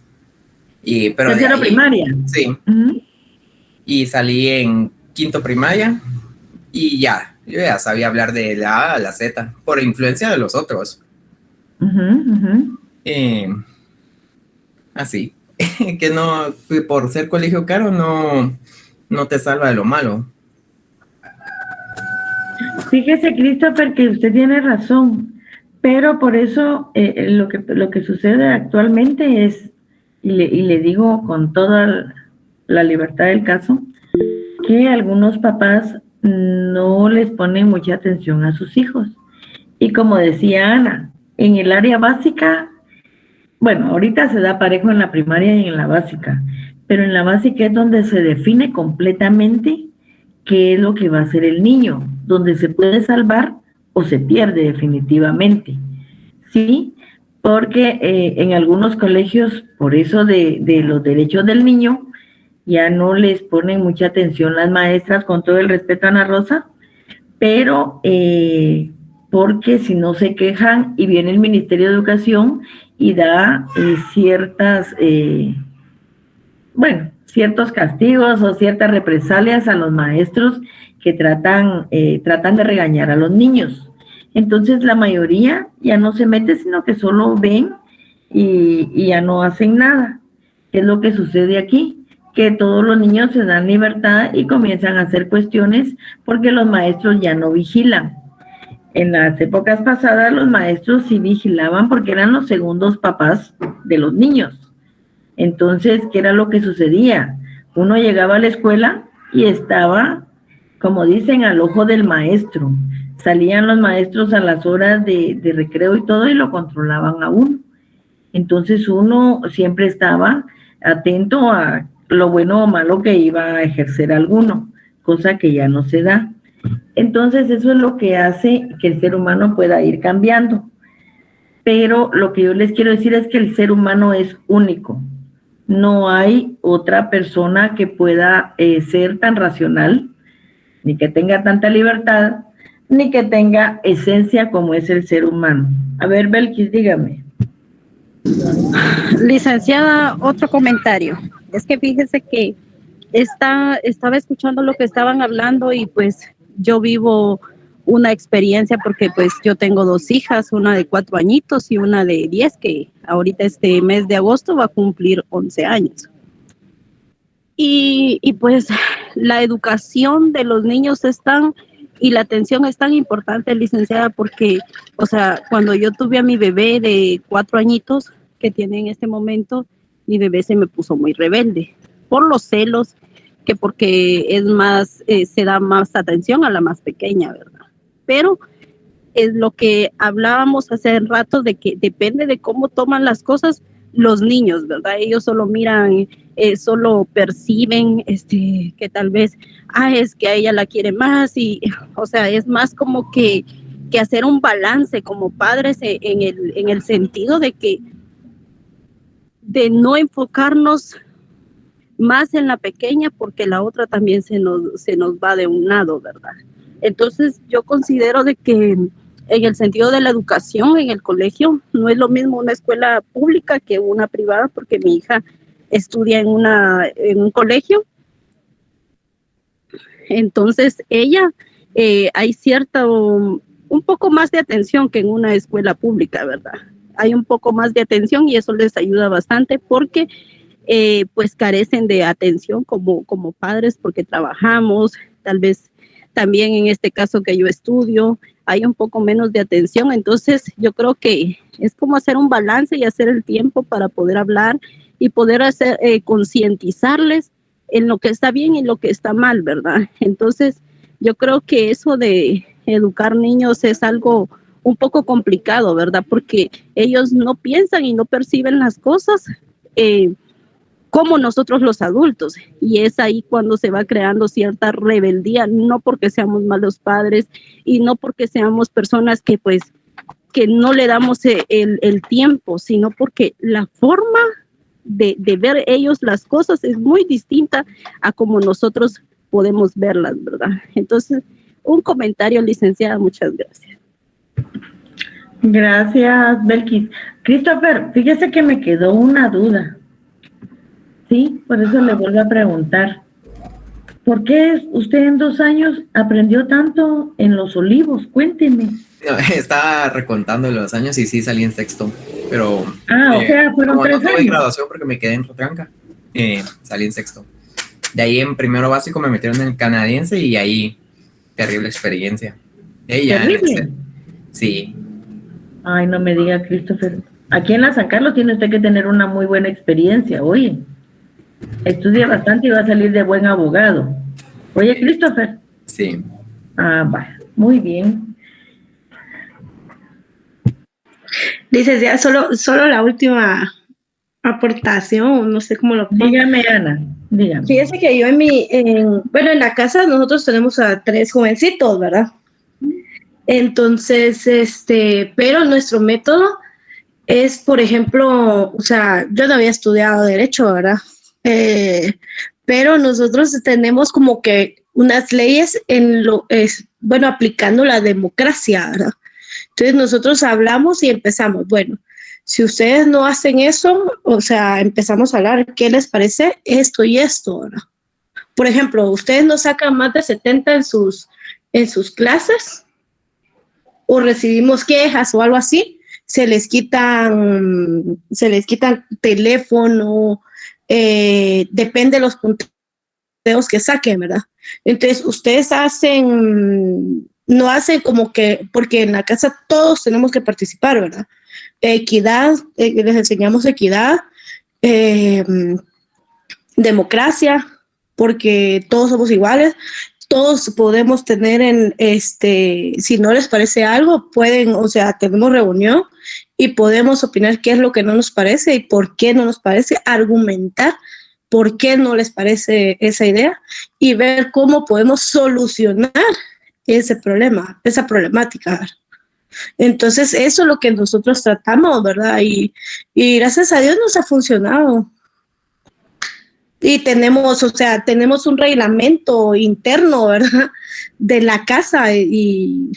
Pero tercero ahí, primaria. Sí. Y salí en quinto primaria y yo ya sabía hablar de la A a la Z por influencia de los otros. Así. Que no, por ser colegio caro no te salva de lo malo. Fíjese, Christopher, que usted tiene razón, pero por eso lo que sucede actualmente es, y le digo con toda la libertad del caso, que algunos papás no les ponen mucha atención a sus hijos. Y como decía Ana, en el área básica, bueno, ahorita se da parejo en la primaria y en la básica, pero en la básica es donde se define completamente qué es lo que va a hacer el niño, donde se puede salvar o se pierde definitivamente, ¿sí? Porque en algunos colegios, por eso de los derechos del niño, ya no les ponen mucha atención las maestras, con todo el respeto a Ana Rosa, pero porque si no se quejan y viene el Ministerio de Educación y da ciertos castigos o ciertas represalias a los maestros que tratan de regañar a los niños. Entonces la mayoría ya no se mete, sino que solo ven y ya no hacen nada. ¿Qué es lo que sucede aquí? Que todos los niños se dan libertad y comienzan a hacer cuestiones porque los maestros ya no vigilan. En las épocas pasadas los maestros sí vigilaban porque eran los segundos papás de los niños. Entonces, ¿qué era lo que sucedía? Uno llegaba a la escuela y estaba, como dicen, al ojo del maestro. Salían los maestros a las horas de recreo y todo y lo controlaban a uno. Entonces uno siempre estaba atento a lo bueno o malo que iba a ejercer alguno, cosa que ya no se da. Entonces eso es lo que hace que el ser humano pueda ir cambiando. Pero lo que yo les quiero decir es que el ser humano es único. No hay otra persona que pueda ser tan racional, ni que tenga tanta libertad, ni que tenga esencia como es el ser humano. A ver, Belkis, dígame. Licenciada, otro comentario. Es que fíjese que estaba escuchando lo que estaban hablando y pues yo vivo una experiencia porque pues yo tengo 2 hijas, una de 4 añitos y una de 10, que ahorita este mes de agosto va a cumplir 11 años. Y pues la educación de los niños y la atención es tan importante, licenciada, porque, o sea, cuando yo tuve a mi bebé de 4 añitos, que tiene en este momento, mi bebé se me puso muy rebelde por los celos, que porque es más, se da más atención a la más pequeña, ¿verdad? Pero es lo que hablábamos hace rato de que depende de cómo toman las cosas los niños, ¿verdad? Ellos solo miran, solo perciben que tal vez, es que a ella la quiere más y, o sea, es más como que hacer un balance como padres en el sentido de no enfocarnos más en la pequeña porque la otra también se nos va de un lado, ¿verdad? Entonces yo considero de que en el sentido de la educación en el colegio no es lo mismo una escuela pública que una privada, porque mi hija estudia en un colegio. Entonces ella hay un poco más de atención que en una escuela pública, ¿verdad? Hay un poco más de atención y eso les ayuda bastante porque pues carecen de atención como padres porque trabajamos, tal vez también en este caso que yo estudio, hay un poco menos de atención. Entonces yo creo que es como hacer un balance y hacer el tiempo para poder hablar y poder concientizarles en lo que está bien y lo que está mal, ¿verdad? Entonces yo creo que eso de educar niños es algo un poco complicado, ¿verdad? Porque ellos no piensan y no perciben las cosas como nosotros los adultos, y es ahí cuando se va creando cierta rebeldía, no porque seamos malos padres y no porque seamos personas que no le damos el tiempo, sino porque la forma de ver ellos las cosas es muy distinta a como nosotros podemos verlas, ¿verdad? Entonces, un comentario, licenciada, muchas gracias. Gracias, Belkis. Christopher, fíjese que me quedó una duda. Sí, por eso le vuelvo a preguntar. ¿Por qué usted en 2 años aprendió tanto en Los Olivos? Cuénteme. No, estaba recontando los años y sí salí en sexto, pero... o sea, fueron 3 años. No tuve graduación porque me quedé en Rotranca, salí en sexto. De ahí en primero básico me metieron en el canadiense y ahí, terrible experiencia. ¿Terrible? Sí. Ay, no me diga, Christopher. Aquí en la San Carlos tiene usted que tener una muy buena experiencia, oye. Estudia bastante y va a salir de buen abogado. Oye, Christopher. Sí. Va, muy bien. Licenciada, solo la última aportación, no sé cómo lo pongo. Dígame, Ana, dígame. Fíjese que yo en la casa nosotros tenemos a 3 jovencitos, ¿verdad? Entonces, pero nuestro método es, por ejemplo, o sea, yo no había estudiado Derecho, ¿verdad? Pero nosotros tenemos como que unas leyes bueno, aplicando la democracia, ¿verdad? Entonces nosotros hablamos y empezamos, bueno, si ustedes no hacen eso, o sea, empezamos a hablar, ¿qué les parece esto y esto, ¿verdad? Por ejemplo, ustedes no sacan más de 70 en sus clases, o recibimos quejas o algo así, se les quitan teléfono, depende de los punteos que saquen, ¿verdad? Entonces, ustedes no hacen como que, porque en la casa todos tenemos que participar, ¿verdad? Equidad, les enseñamos equidad, democracia, porque todos somos iguales, todos podemos tener si no les parece algo, pueden, o sea, tenemos reunión y podemos opinar qué es lo que no nos parece y por qué no nos parece, argumentar por qué no les parece esa idea y ver cómo podemos solucionar ese problema, esa problemática. Entonces, eso es lo que nosotros tratamos, ¿verdad? Y gracias a Dios nos ha funcionado. Y tenemos un reglamento interno, ¿verdad? De la casa y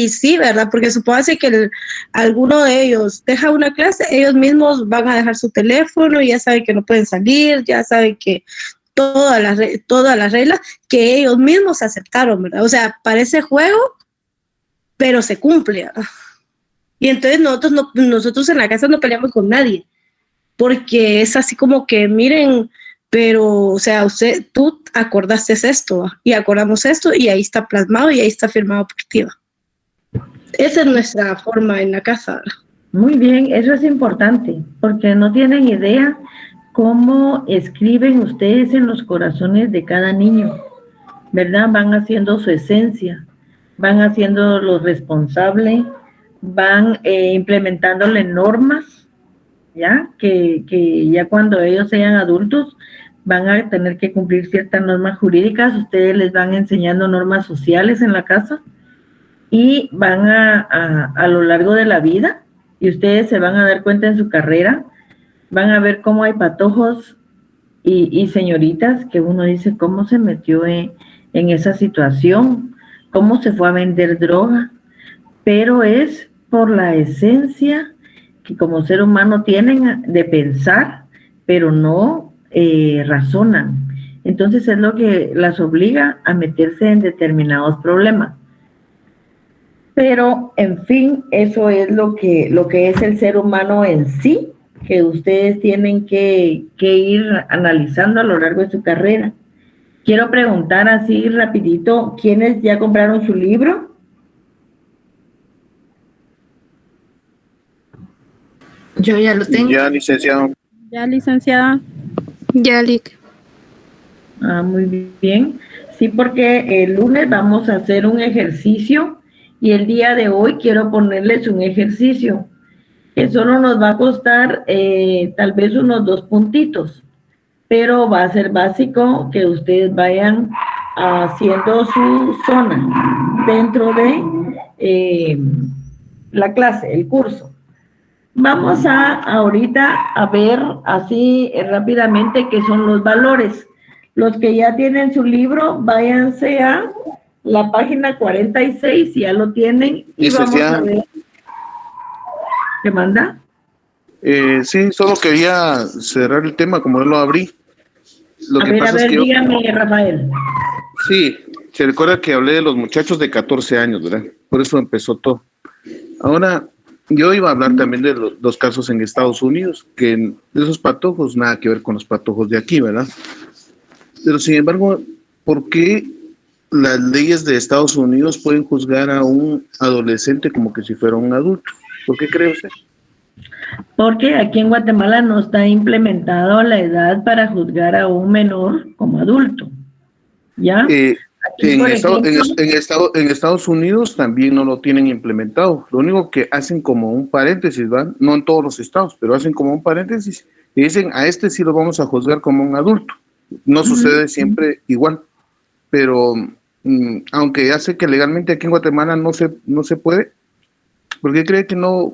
sí, ¿verdad? Porque supóngase que alguno de ellos deja una clase, ellos mismos van a dejar su teléfono y ya saben que no pueden salir, ya saben que todas las reglas que ellos mismos aceptaron, ¿verdad? O sea, parece juego, pero se cumple, ¿verdad? Y entonces nosotros en la casa no peleamos con nadie, porque es así como que, miren, pero, o sea, tú acordaste esto y acordamos esto y ahí está plasmado y ahí está firmado por ti. Esa es nuestra forma en la casa. Muy bien, eso es importante, porque no tienen idea cómo escriben ustedes en los corazones de cada niño, ¿verdad? Van haciendo su esencia, van haciendo lo responsable, van implementándole normas, ¿ya? Que ya cuando ellos sean adultos van a tener que cumplir ciertas normas jurídicas, ustedes les van enseñando normas sociales en la casa y van a lo largo de la vida, y ustedes se van a dar cuenta en su carrera, van a ver cómo hay patojos y señoritas que uno dice, ¿cómo se metió en esa situación? ¿Cómo se fue a vender droga? Pero es por la esencia que como ser humano tienen de pensar, pero no razonan. Entonces es lo que las obliga a meterse en determinados problemas. Pero, en fin, eso es lo que es el ser humano en sí, que ustedes tienen que ir analizando a lo largo de su carrera. Quiero preguntar así rapidito, ¿quiénes ya compraron su libro? Yo ya lo tengo. Ya, licenciado. Ya, licenciada. Ya, Lic. Ah, muy bien. Sí, porque el lunes vamos a hacer un ejercicio y el día de hoy quiero ponerles un ejercicio que solo nos va a costar tal vez unos 2 puntitos, pero va a ser básico que ustedes vayan haciendo su zona dentro de la clase, el curso. Vamos ahorita a ver así rápidamente qué son los valores. Los que ya tienen su libro, váyanse a la página 46, si ya lo tienen, y vamos a ver. ¿Qué manda? Sí, solo quería cerrar el tema, como yo lo abrí. A ver, dígame, Rafael. Sí, se recuerda que hablé de los muchachos de 14 años, ¿verdad? Por eso empezó todo. Ahora, yo iba a hablar también de los casos en Estados Unidos, que de esos patojos, nada que ver con los patojos de aquí, ¿verdad? Pero sin embargo, ¿por qué las leyes de Estados Unidos pueden juzgar a un adolescente como que si fuera un adulto? ¿Por qué cree usted? Porque aquí en Guatemala no está implementado la edad para juzgar a un menor como adulto, ¿ya? En Estados Unidos también no lo tienen implementado. Lo único que hacen como un paréntesis, ¿va? No en todos los estados, pero hacen como un paréntesis y dicen, a este sí lo vamos a juzgar como un adulto. No sucede siempre igual, pero aunque ya sé que legalmente aquí en Guatemala no se puede, ¿por qué cree que no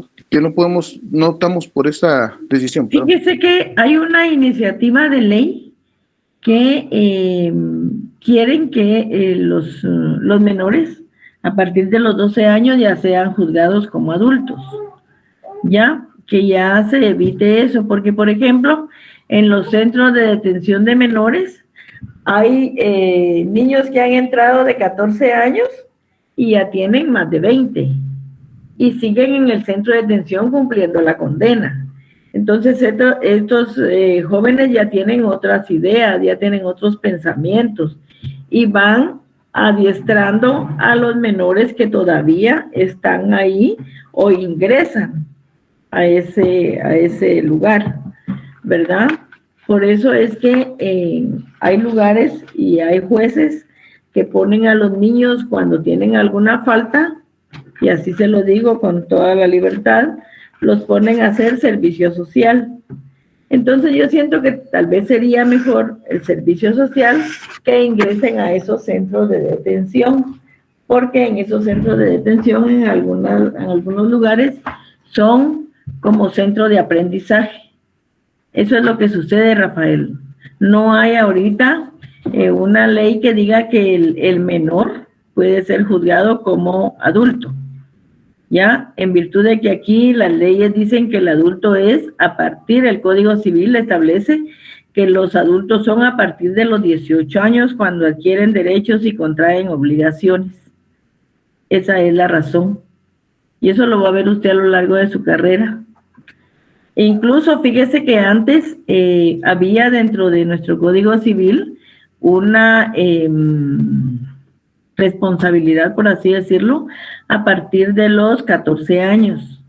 podemos, no optamos por esa decisión? Fíjese que hay una iniciativa de ley que quieren que los menores a partir de los 12 años ya sean juzgados como adultos, ¿ya? Que ya se evite eso, porque por ejemplo, en los centros de detención de menores hay niños que han entrado de 14 años y ya tienen más de 20 y siguen en el centro de detención cumpliendo la condena. Entonces estos jóvenes ya tienen otras ideas, ya tienen otros pensamientos y van adiestrando a los menores que todavía están ahí o ingresan a ese lugar, ¿verdad? Por eso es que hay lugares y hay jueces que ponen a los niños cuando tienen alguna falta, y así se lo digo con toda la libertad, los ponen a hacer servicio social. Entonces yo siento que tal vez sería mejor el servicio social que ingresen a esos centros de detención, porque en esos centros de detención en algunos lugares son como centro de aprendizaje. Eso es lo que sucede, Rafael. No hay ahorita una ley que diga que el menor puede ser juzgado como adulto, ¿ya? En virtud de que aquí las leyes dicen que el adulto es, a partir del Código Civil establece que los adultos son a partir de los 18 años cuando adquieren derechos y contraen obligaciones. Esa es la razón. Y eso lo va a ver usted a lo largo de su carrera. E incluso fíjese que antes había dentro de nuestro Código Civil una responsabilidad, por así decirlo, a partir de los 14 años,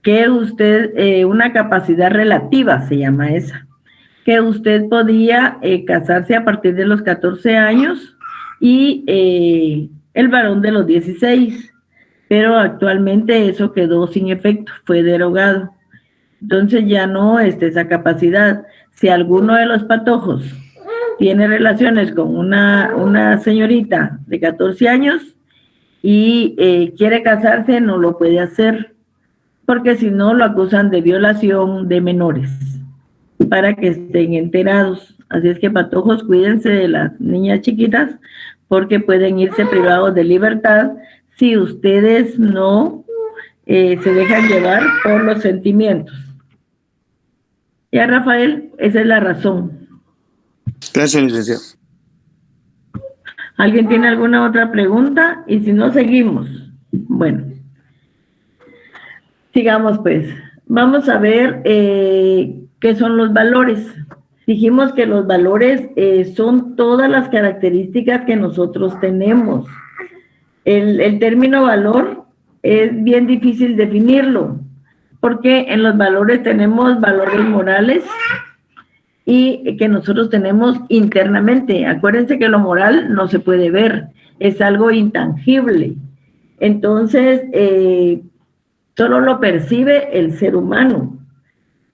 que usted, una capacidad relativa se llama esa, que usted podía casarse a partir de los 14 años y el varón de los 16, pero actualmente eso quedó sin efecto, fue derogado. Entonces ya no está esa capacidad. Si alguno de los patojos tiene relaciones con una señorita de 14 años y quiere casarse, no lo puede hacer, porque si no lo acusan de violación de menores, para que estén enterados. Así es que patojos, cuídense de las niñas chiquitas, porque pueden irse privados de libertad si ustedes no se dejan llevar por los sentimientos. Ya, Rafael, esa es la razón. Gracias, licenciado. ¿Alguien tiene alguna otra pregunta? Y si no, seguimos. Bueno, sigamos pues. Vamos a ver qué son los valores. Dijimos que los valores son todas las características que nosotros tenemos. El término valor es bien difícil definirlo, porque en los valores tenemos valores morales y que nosotros tenemos internamente. Acuérdense que lo moral no se puede ver, es algo intangible. Entonces, solo lo percibe el ser humano,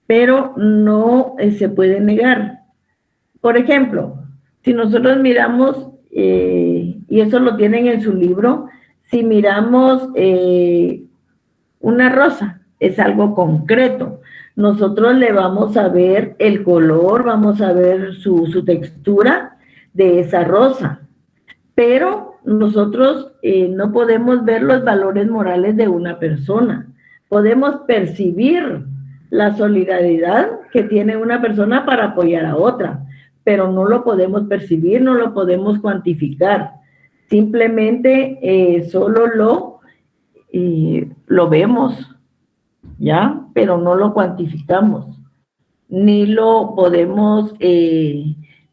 pero no se puede negar. Por ejemplo, si nosotros miramos, y eso lo tienen en su libro, si miramos una rosa, es algo concreto. Nosotros le vamos a ver el color, vamos a ver su textura de esa rosa, pero nosotros no podemos ver los valores morales de una persona. Podemos percibir la solidaridad que tiene una persona para apoyar a otra, pero no lo podemos percibir, no lo podemos cuantificar. Simplemente solo lo vemos, ¿ya? Pero no lo cuantificamos, ni lo podemos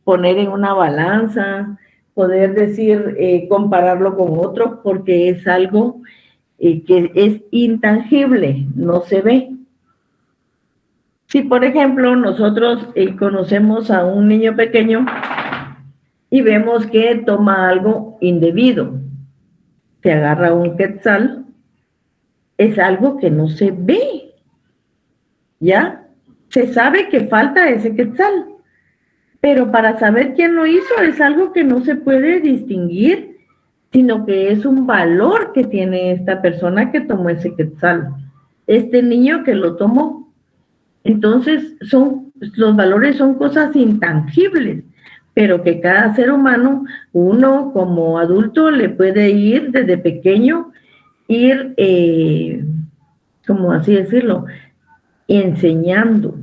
poner en una balanza, poder decir, compararlo con otro, porque es algo que es intangible, no se ve. Si, por ejemplo, nosotros conocemos a un niño pequeño y vemos que toma algo indebido, se agarra un quetzal, es algo que no se ve, ¿ya? Se sabe que falta ese quetzal, pero para saber quién lo hizo es algo que no se puede distinguir, sino que es un valor que tiene esta persona que tomó ese quetzal, este niño que lo tomó. Entonces, los valores son cosas intangibles, pero que cada ser humano, uno como adulto le puede ir desde pequeño, como así decirlo, enseñando,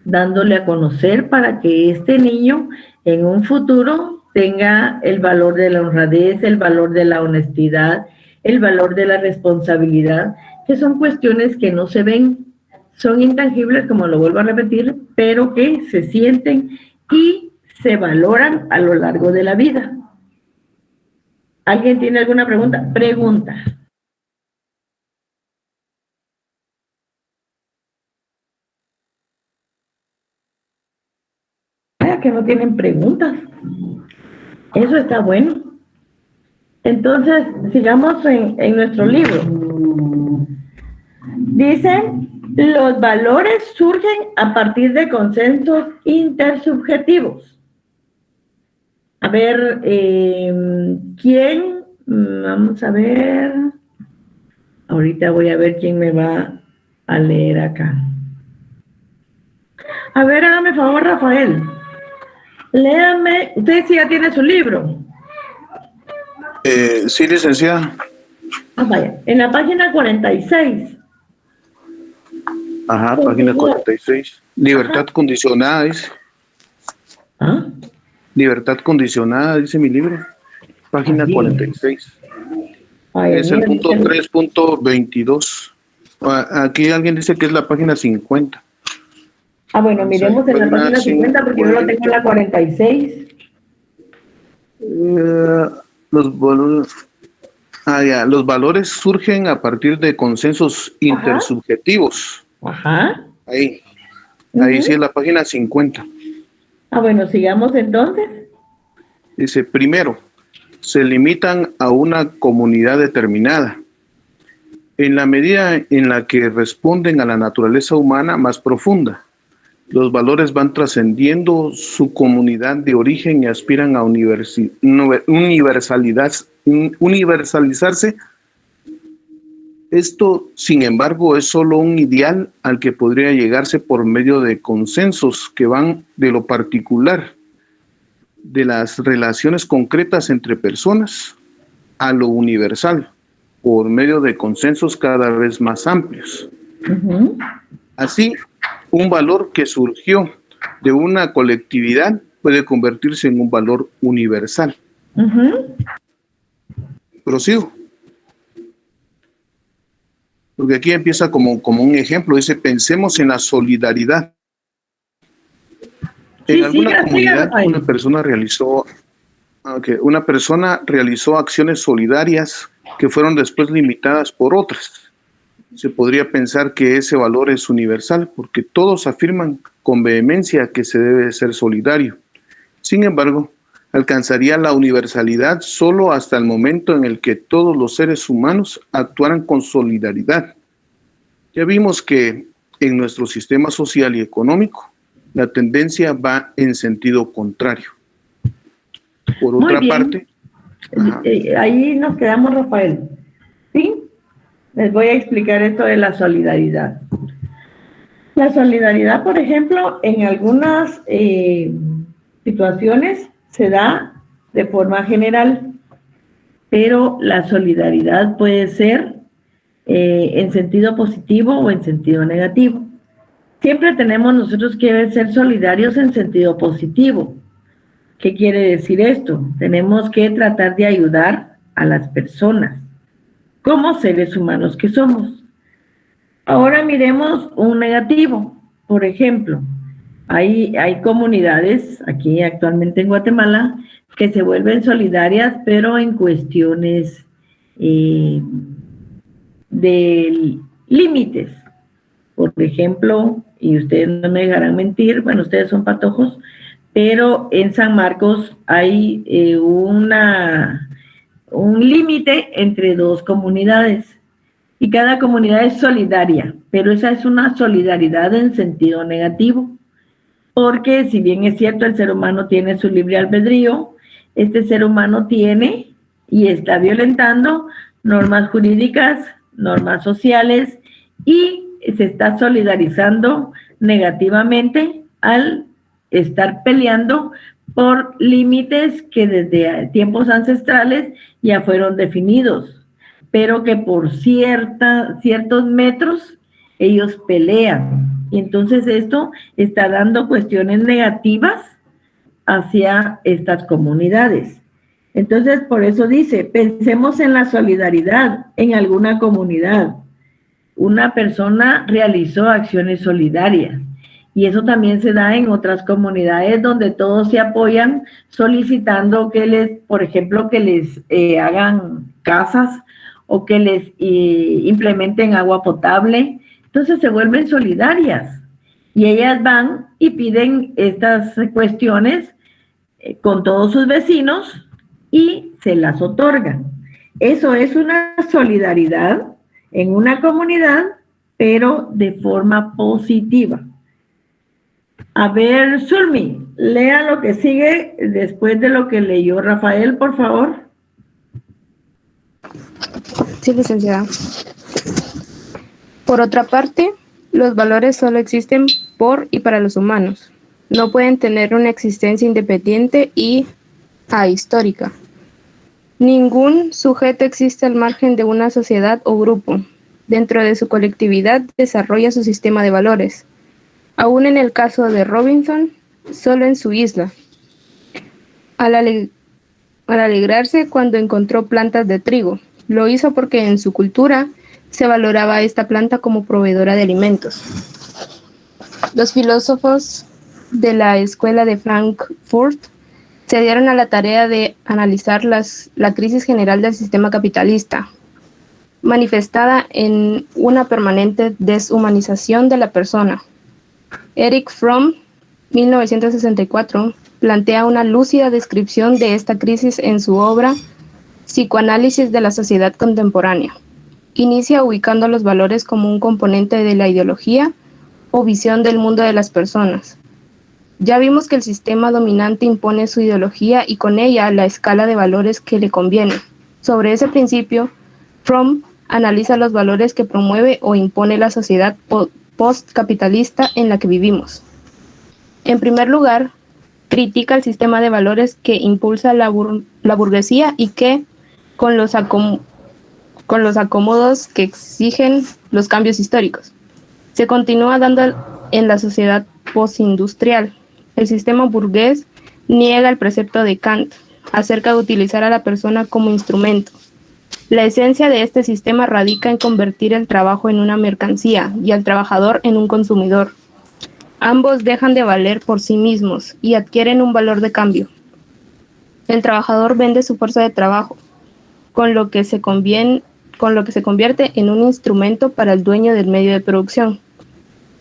dándole a conocer para que este niño en un futuro tenga el valor de la honradez, el valor de la honestidad, el valor de la responsabilidad, que son cuestiones que no se ven, son intangibles, como lo vuelvo a repetir, pero que se sienten y se valoran a lo largo de la vida. ¿Alguien tiene alguna pregunta? Pregunta. Vaya que no tienen preguntas. Eso está bueno. Entonces, sigamos en nuestro libro. Dice, los valores surgen a partir de consensos intersubjetivos. A ver, ¿quién? Vamos a ver. Ahorita voy a ver quién me va a leer acá. A ver, hágame favor, Rafael. Léame. Usted sí ya tiene su libro. Sí, licenciada. Vaya, en la página 46. Ajá, página 46. Libertad condicionada, dice. ¿Ah? Libertad condicionada, dice mi libro. Página 46. Ay, Es el punto 3.22. Aquí alguien dice que es la página 50. Ah, bueno, miremos en la página 50 porque yo lo tengo en la 46. Los valores. Ya, los valores surgen a partir de consensos intersubjetivos. Ajá. Ahí sí es la página 50. Ah, bueno, sigamos entonces. Dice, primero, se limitan a una comunidad determinada. En la medida en la que responden a la naturaleza humana más profunda, los valores van trascendiendo su comunidad de origen y aspiran a universalizarse. Esto, sin embargo, es solo un ideal al que podría llegarse por medio de consensos que van de lo particular, de las relaciones concretas entre personas, a lo universal, por medio de consensos cada vez más amplios. Así, un valor que surgió de una colectividad puede convertirse en un valor universal. Prosigo. Porque aquí empieza como un ejemplo, dice, pensemos en la solidaridad. En alguna comunidad una persona realizó acciones solidarias que fueron después limitadas por otras. Se podría pensar que ese valor es universal porque todos afirman con vehemencia que se debe ser solidario. Sin embargo, alcanzaría la universalidad solo hasta el momento en el que todos los seres humanos actuaran con solidaridad. Ya vimos que en nuestro sistema social y económico, la tendencia va en sentido contrario. Por otra parte... ahí nos quedamos, Rafael. ¿Sí? Les voy a explicar esto de la solidaridad. La solidaridad, por ejemplo, en algunas situaciones se da de forma general, pero la solidaridad puede ser en sentido positivo o en sentido negativo. Siempre tenemos nosotros que ser solidarios en sentido positivo. ¿Qué quiere decir esto? Tenemos que tratar de ayudar a las personas como seres humanos que somos. Ahora miremos un negativo. Por ejemplo, hay comunidades aquí actualmente en Guatemala que se vuelven solidarias, pero en cuestiones de límites. Por ejemplo, y ustedes no me dejarán mentir, bueno, ustedes son patojos, pero en San Marcos hay un límite entre dos comunidades y cada comunidad es solidaria, pero esa es una solidaridad en sentido negativo, porque si bien es cierto el ser humano tiene su libre albedrío, este ser humano tiene y está violentando normas jurídicas, normas sociales y se está solidarizando negativamente al estar peleando por límites que desde tiempos ancestrales ya fueron definidos, pero que por ciertos metros ellos pelean. Y entonces esto está dando cuestiones negativas hacia estas comunidades. Entonces, por eso dice, pensemos en la solidaridad en alguna comunidad. Una persona realizó acciones solidarias y eso también se da en otras comunidades donde todos se apoyan solicitando que les, por ejemplo, que les hagan casas o que les implementen agua potable. Entonces se vuelven solidarias y ellas van y piden estas cuestiones con todos sus vecinos y se las otorgan. Eso es una solidaridad en una comunidad, pero de forma positiva. A ver, Zulmi, lea lo que sigue después de lo que leyó Rafael, por favor. Sí, licenciada. Por otra parte, los valores solo existen por y para los humanos. No pueden tener una existencia independiente y ahistórica. Ningún sujeto existe al margen de una sociedad o grupo. Dentro de su colectividad desarrolla su sistema de valores. Aún en el caso de Robinson, solo en su isla. Al alegrarse cuando encontró plantas de trigo, lo hizo porque en su cultura se valoraba esta planta como proveedora de alimentos. Los filósofos de la escuela de Frankfurt se dieron a la tarea de analizar la crisis general del sistema capitalista, manifestada en una permanente deshumanización de la persona. Erich Fromm, 1964, plantea una lúcida descripción de esta crisis en su obra Psicoanálisis de la sociedad contemporánea. Inicia ubicando los valores como un componente de la ideología o visión del mundo de las personas. Ya vimos que el sistema dominante impone su ideología y con ella la escala de valores que le conviene. Sobre ese principio, Fromm analiza los valores que promueve o impone la sociedad postcapitalista en la que vivimos. En primer lugar, critica el sistema de valores que impulsa la burguesía y que, con los acomodos que exigen los cambios históricos, se continúa dando en la sociedad postindustrial. El sistema burgués niega el precepto de Kant acerca de utilizar a la persona como instrumento. La esencia de este sistema radica en convertir el trabajo en una mercancía y al trabajador en un consumidor. Ambos dejan de valer por sí mismos y adquieren un valor de cambio. El trabajador vende su fuerza de trabajo, con lo que se convierte en un instrumento para el dueño del medio de producción.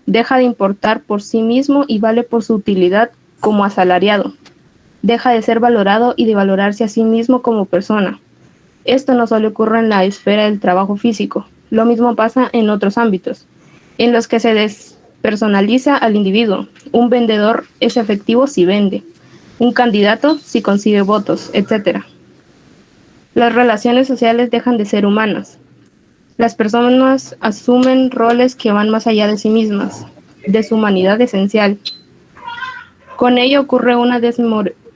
Deja de importar por sí mismo y vale por su utilidad como asalariado. Deja de ser valorado y de valorarse a sí mismo como persona. Esto no solo ocurre en la esfera del trabajo físico, lo mismo pasa en otros ámbitos, en los que se despersonaliza al individuo. Un vendedor es efectivo si vende, un candidato si consigue votos, etc. Las relaciones sociales dejan de ser humanas. Las personas asumen roles que van más allá de sí mismas, de su humanidad esencial. Con ello ocurre una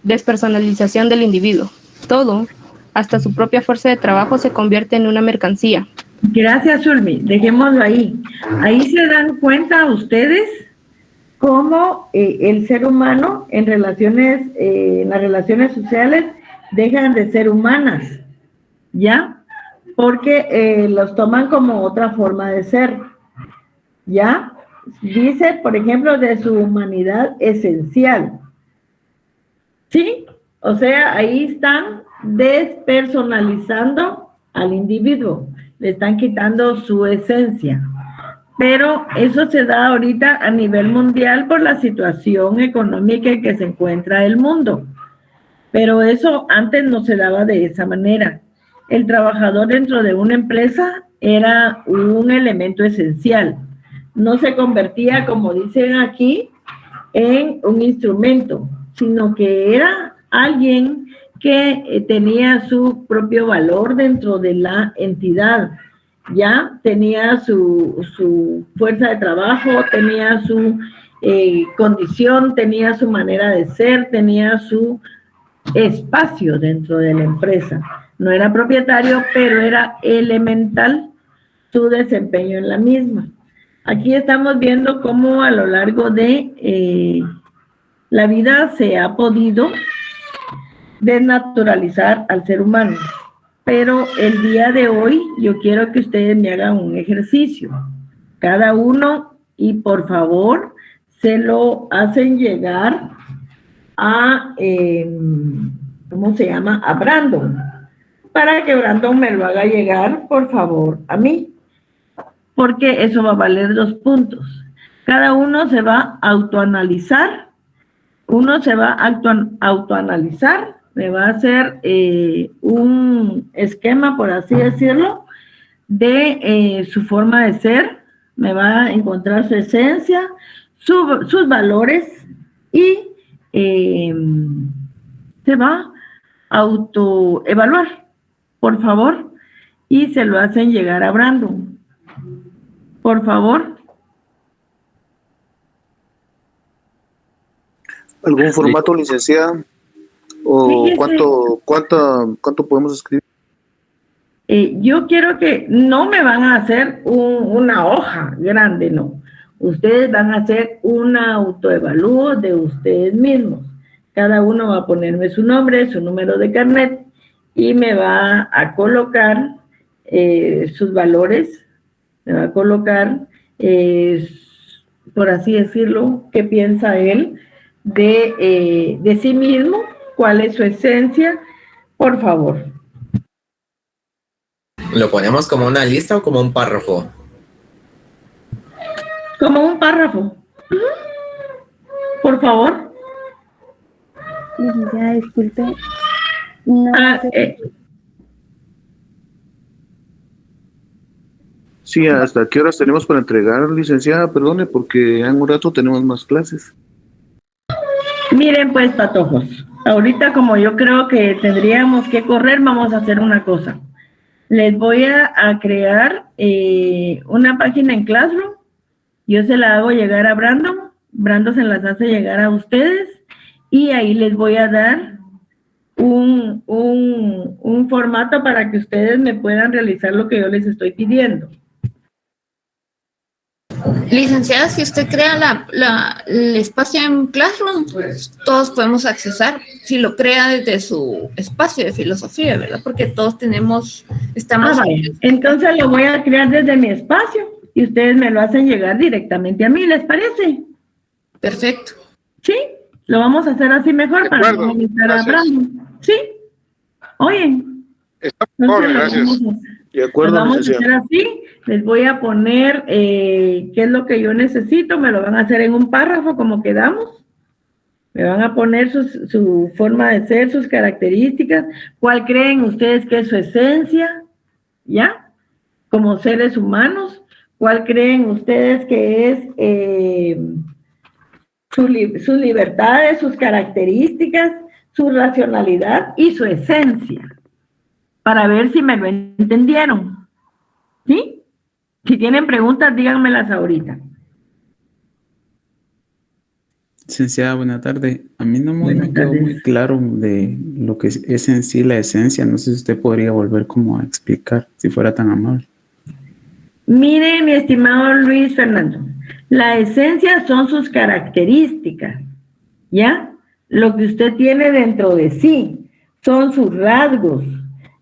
despersonalización del individuo. Todo, hasta su propia fuerza de trabajo, se convierte en una mercancía. Gracias, Zulmi. Dejémoslo ahí. Ahí se dan cuenta ustedes cómo el ser humano en las relaciones sociales dejan de ser humanas, ¿ya? Porque los toman como otra forma de ser, ¿ya? Dice, por ejemplo, de su humanidad esencial, ¿sí? O sea, ahí están despersonalizando al individuo, le están quitando su esencia. Pero eso se da ahorita a nivel mundial por la situación económica en que se encuentra el mundo. Pero eso antes no se daba de esa manera. El trabajador dentro de una empresa era un elemento esencial. No se convertía, como dicen aquí, en un instrumento, sino que era alguien que tenía su propio valor dentro de la entidad. Ya tenía su fuerza de trabajo, tenía su condición, tenía su manera de ser, tenía su espacio dentro de la empresa. No era propietario, pero era elemental su desempeño en la misma. Aquí estamos viendo cómo a lo largo de la vida se ha podido desnaturalizar al ser humano. Pero el día de hoy yo quiero que ustedes me hagan un ejercicio. Cada uno, y por favor, se lo hacen llegar a, ¿cómo se llama? A Brandon. Para que Brandon me lo haga llegar, por favor, a mí. Porque eso va a valer 2 puntos. Cada uno se va a autoanalizar. Uno se va a autoanalizar. Me va a hacer un esquema, por así decirlo, de su forma de ser. Me va a encontrar su esencia, sus valores y se va a autoevaluar, por favor, y se lo hacen llegar a Brandon. Por favor. ¿Algún formato, licenciada? ¿O cuánto podemos escribir? Yo quiero que no me van a hacer una hoja grande, no. Ustedes van a hacer un autoevalúo de ustedes mismos. Cada uno va a ponerme su nombre, su número de carnet y me va a colocar sus valores, me va a colocar, por así decirlo, qué piensa él de sí mismo, cuál es su esencia, por favor. ¿Lo ponemos como una lista o como un párrafo? Como un párrafo. Por favor. Licenciada, disculpe. No sé. Sí, ¿hasta qué horas tenemos para entregar, licenciada? Perdone, porque en un rato tenemos más clases. Miren pues, patojos, ahorita como yo creo que tendríamos que correr, vamos a hacer una cosa. Les voy a crear una página en Classroom. Yo se la hago llegar a Brandon. Brandon se las hace llegar a ustedes. Y ahí les voy a dar un formato para que ustedes me puedan realizar lo que yo les estoy pidiendo. Licenciada, si usted crea el espacio en Classroom, pues todos podemos accesar. Si lo crea desde su espacio de filosofía, ¿verdad? Porque todos estamos... Entonces lo voy a crear desde mi espacio y ustedes me lo hacen llegar directamente a mí, ¿les parece? Perfecto. Sí, lo vamos a hacer así mejor para no molestar a Brandon. Sí, oyen. Está mejor, gracias. De acuerdo, vamos a hacer así, les voy a poner qué es lo que yo necesito, me lo van a hacer en un párrafo como quedamos, me van a poner su forma de ser, sus características, cuál creen ustedes que es su esencia, ¿ya? Como seres humanos, cuál creen ustedes que es sus libertades, sus características, su racionalidad y su esencia. Para ver si me lo entendieron. ¿Sí? Si tienen preguntas, díganmelas ahorita. Licenciada, buena tarde. A mí no me quedó muy claro de lo que es en sí la esencia. No sé si usted podría volver como a explicar, si fuera tan amable. Mire, mi estimado Luis Fernando, la esencia son sus características, ¿ya? Lo que usted tiene dentro de sí, son sus rasgos.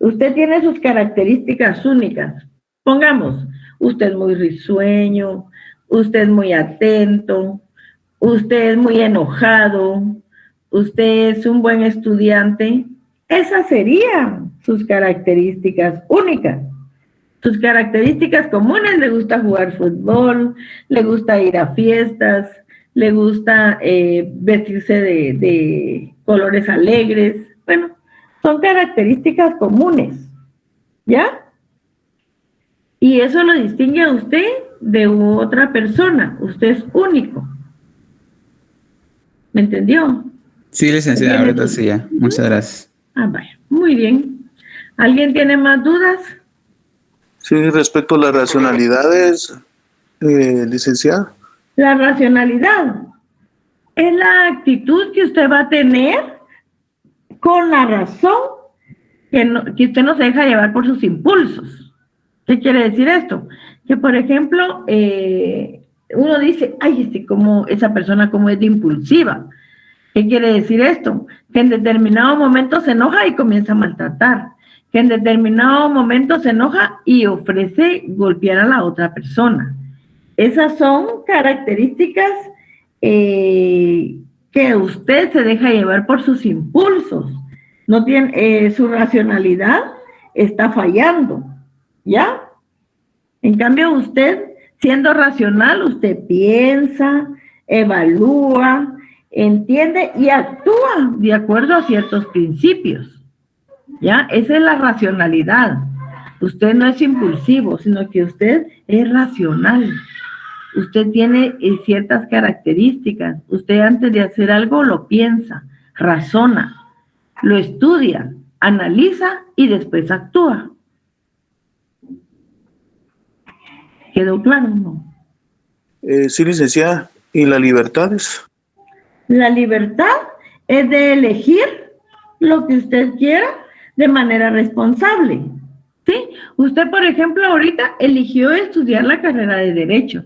Usted tiene sus características únicas. Pongamos, usted es muy risueño, usted es muy atento, usted es muy enojado, usted es un buen estudiante. Esas serían sus características únicas. Sus características comunes: le gusta jugar fútbol, le gusta ir a fiestas, le gusta vestirse de colores alegres. Bueno, son características comunes, ¿ya? Y eso lo distingue a usted de otra persona. Usted es único. ¿Me entendió? Sí, licenciada, ahorita sí ya. Muchas gracias. Vaya, muy bien. ¿Alguien tiene más dudas? Sí, respecto a las racionalidades, licenciada, La racionalidad es la actitud que usted va a tener con la razón, que usted no se deja llevar por sus impulsos. ¿Qué quiere decir esto? Que, por ejemplo, uno dice, ay, como esa persona como es de impulsiva. ¿Qué quiere decir esto? Que en determinado momento se enoja y comienza a maltratar. Que en determinado momento se enoja y ofrece golpear a la otra persona. Esas son características que usted se deja llevar por sus impulsos. No tiene, su racionalidad está fallando, ¿ya? En cambio, usted, siendo racional, usted piensa, evalúa, entiende y actúa de acuerdo a ciertos principios, ¿ya? Esa es la racionalidad. Usted no es impulsivo, sino que usted es racional. Usted tiene ciertas características. Usted antes de hacer algo lo piensa, razona, lo estudia, analiza y después actúa. ¿Quedó claro o no? Sí, licenciada. ¿Y las libertades? La libertad es de elegir lo que usted quiera de manera responsable. ¿Sí? Usted, por ejemplo, ahorita eligió estudiar la carrera de Derecho.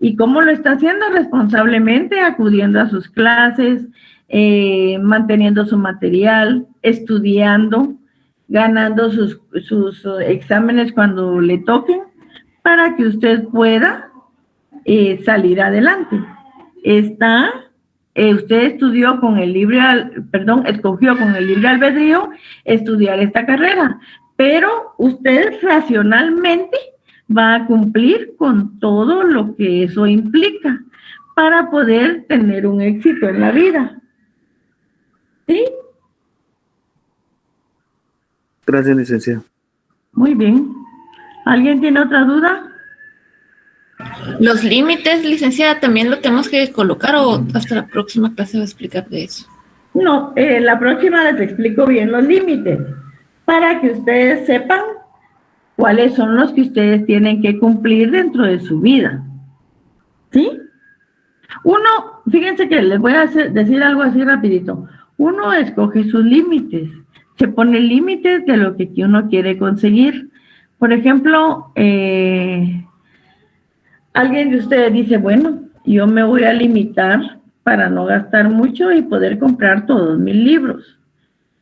¿Y cómo lo está haciendo? Responsablemente, acudiendo a sus clases, manteniendo su material, estudiando, ganando sus exámenes cuando le toquen, para que usted pueda salir adelante. Usted estudió con el escogió con el libre albedrío estudiar esta carrera, pero usted racionalmente va a cumplir con todo lo que eso implica para poder tener un éxito en la vida. ¿Sí? Gracias, licenciada. Muy bien. ¿Alguien tiene otra duda? Los límites, licenciada, ¿también lo tenemos que colocar o hasta la próxima clase va a explicar de eso? No, la próxima les explico bien los límites para que ustedes sepan cuáles son los que ustedes tienen que cumplir dentro de su vida. ¿Sí? Uno, fíjense que les voy a decir algo así rapidito. Uno escoge sus límites, se pone límites de lo que uno quiere conseguir. Por ejemplo, alguien de ustedes dice, bueno, yo me voy a limitar para no gastar mucho y poder comprar todos mis libros.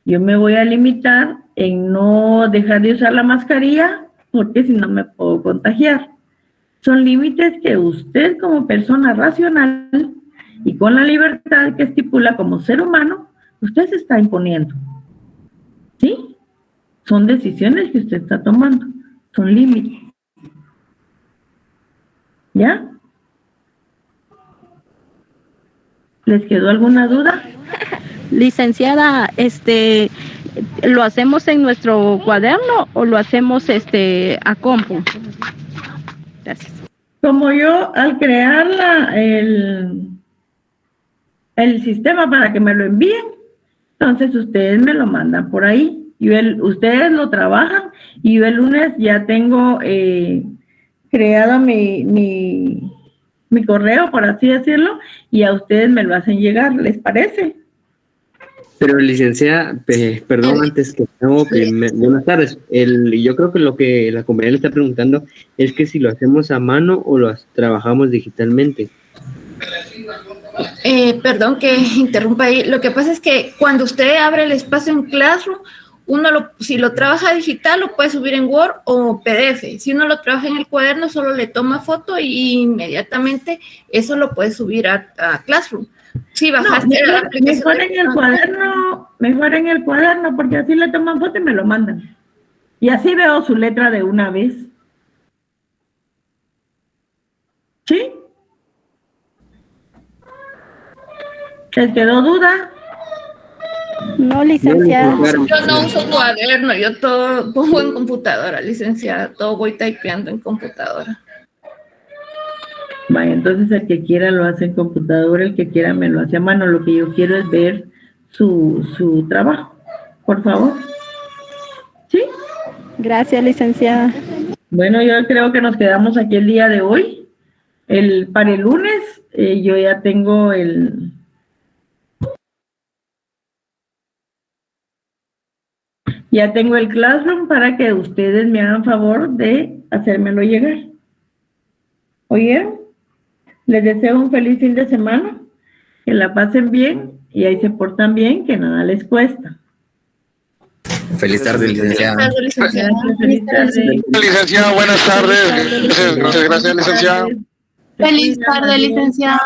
Yo me voy a limitar en no dejar de usar la mascarilla porque si no me puedo contagiar. Son límites que usted como persona racional y con la libertad que estipula como ser humano, usted se está imponiendo. ¿Sí? Son decisiones que usted está tomando. Son límites. ¿Ya? ¿Les quedó alguna duda? Licenciada, ¿lo hacemos en nuestro cuaderno o lo hacemos a compu? Gracias. Como yo, al crear el sistema para que me lo envíen, entonces ustedes me lo mandan por ahí. Ustedes lo trabajan y yo el lunes ya tengo creado mi correo, por así decirlo, y a ustedes me lo hacen llegar. ¿Les parece? Pero licenciada, perdón, antes que no, buenas tardes. Yo creo que lo que la compañera le está preguntando es que si lo hacemos a mano o lo trabajamos digitalmente. Perdón que interrumpa ahí. Lo que pasa es que cuando usted abre el espacio en Classroom, si lo trabaja digital, lo puede subir en Word o PDF. Si uno lo trabaja en el cuaderno, solo le toma foto y inmediatamente eso lo puede subir a Classroom. Sí, bajaste la aplicación. Mejor en el cuaderno, porque así le toman foto y me lo mandan. Y así veo su letra de una vez. ¿Sí? ¿Les quedó duda? No, licenciada. Yo no uso cuaderno, yo todo pongo en computadora, licenciada. Todo voy typeando en computadora. Vaya, entonces el que quiera lo hace en computadora, el que quiera me lo hace a mano. Lo que yo quiero es ver su trabajo. Por favor. ¿Sí? Gracias, licenciada. Bueno, yo creo que nos quedamos aquí el día de hoy. Para el lunes yo ya tengo el Classroom para que ustedes me hagan favor de hacérmelo llegar. ¿Oyeron? Les deseo un feliz fin de semana, que la pasen bien y ahí se portan bien, que nada les cuesta. Feliz tarde, licenciada. Feliz tarde. Licenciada, buenas tardes. Muchas gracias, licenciada. Feliz tarde, licenciada.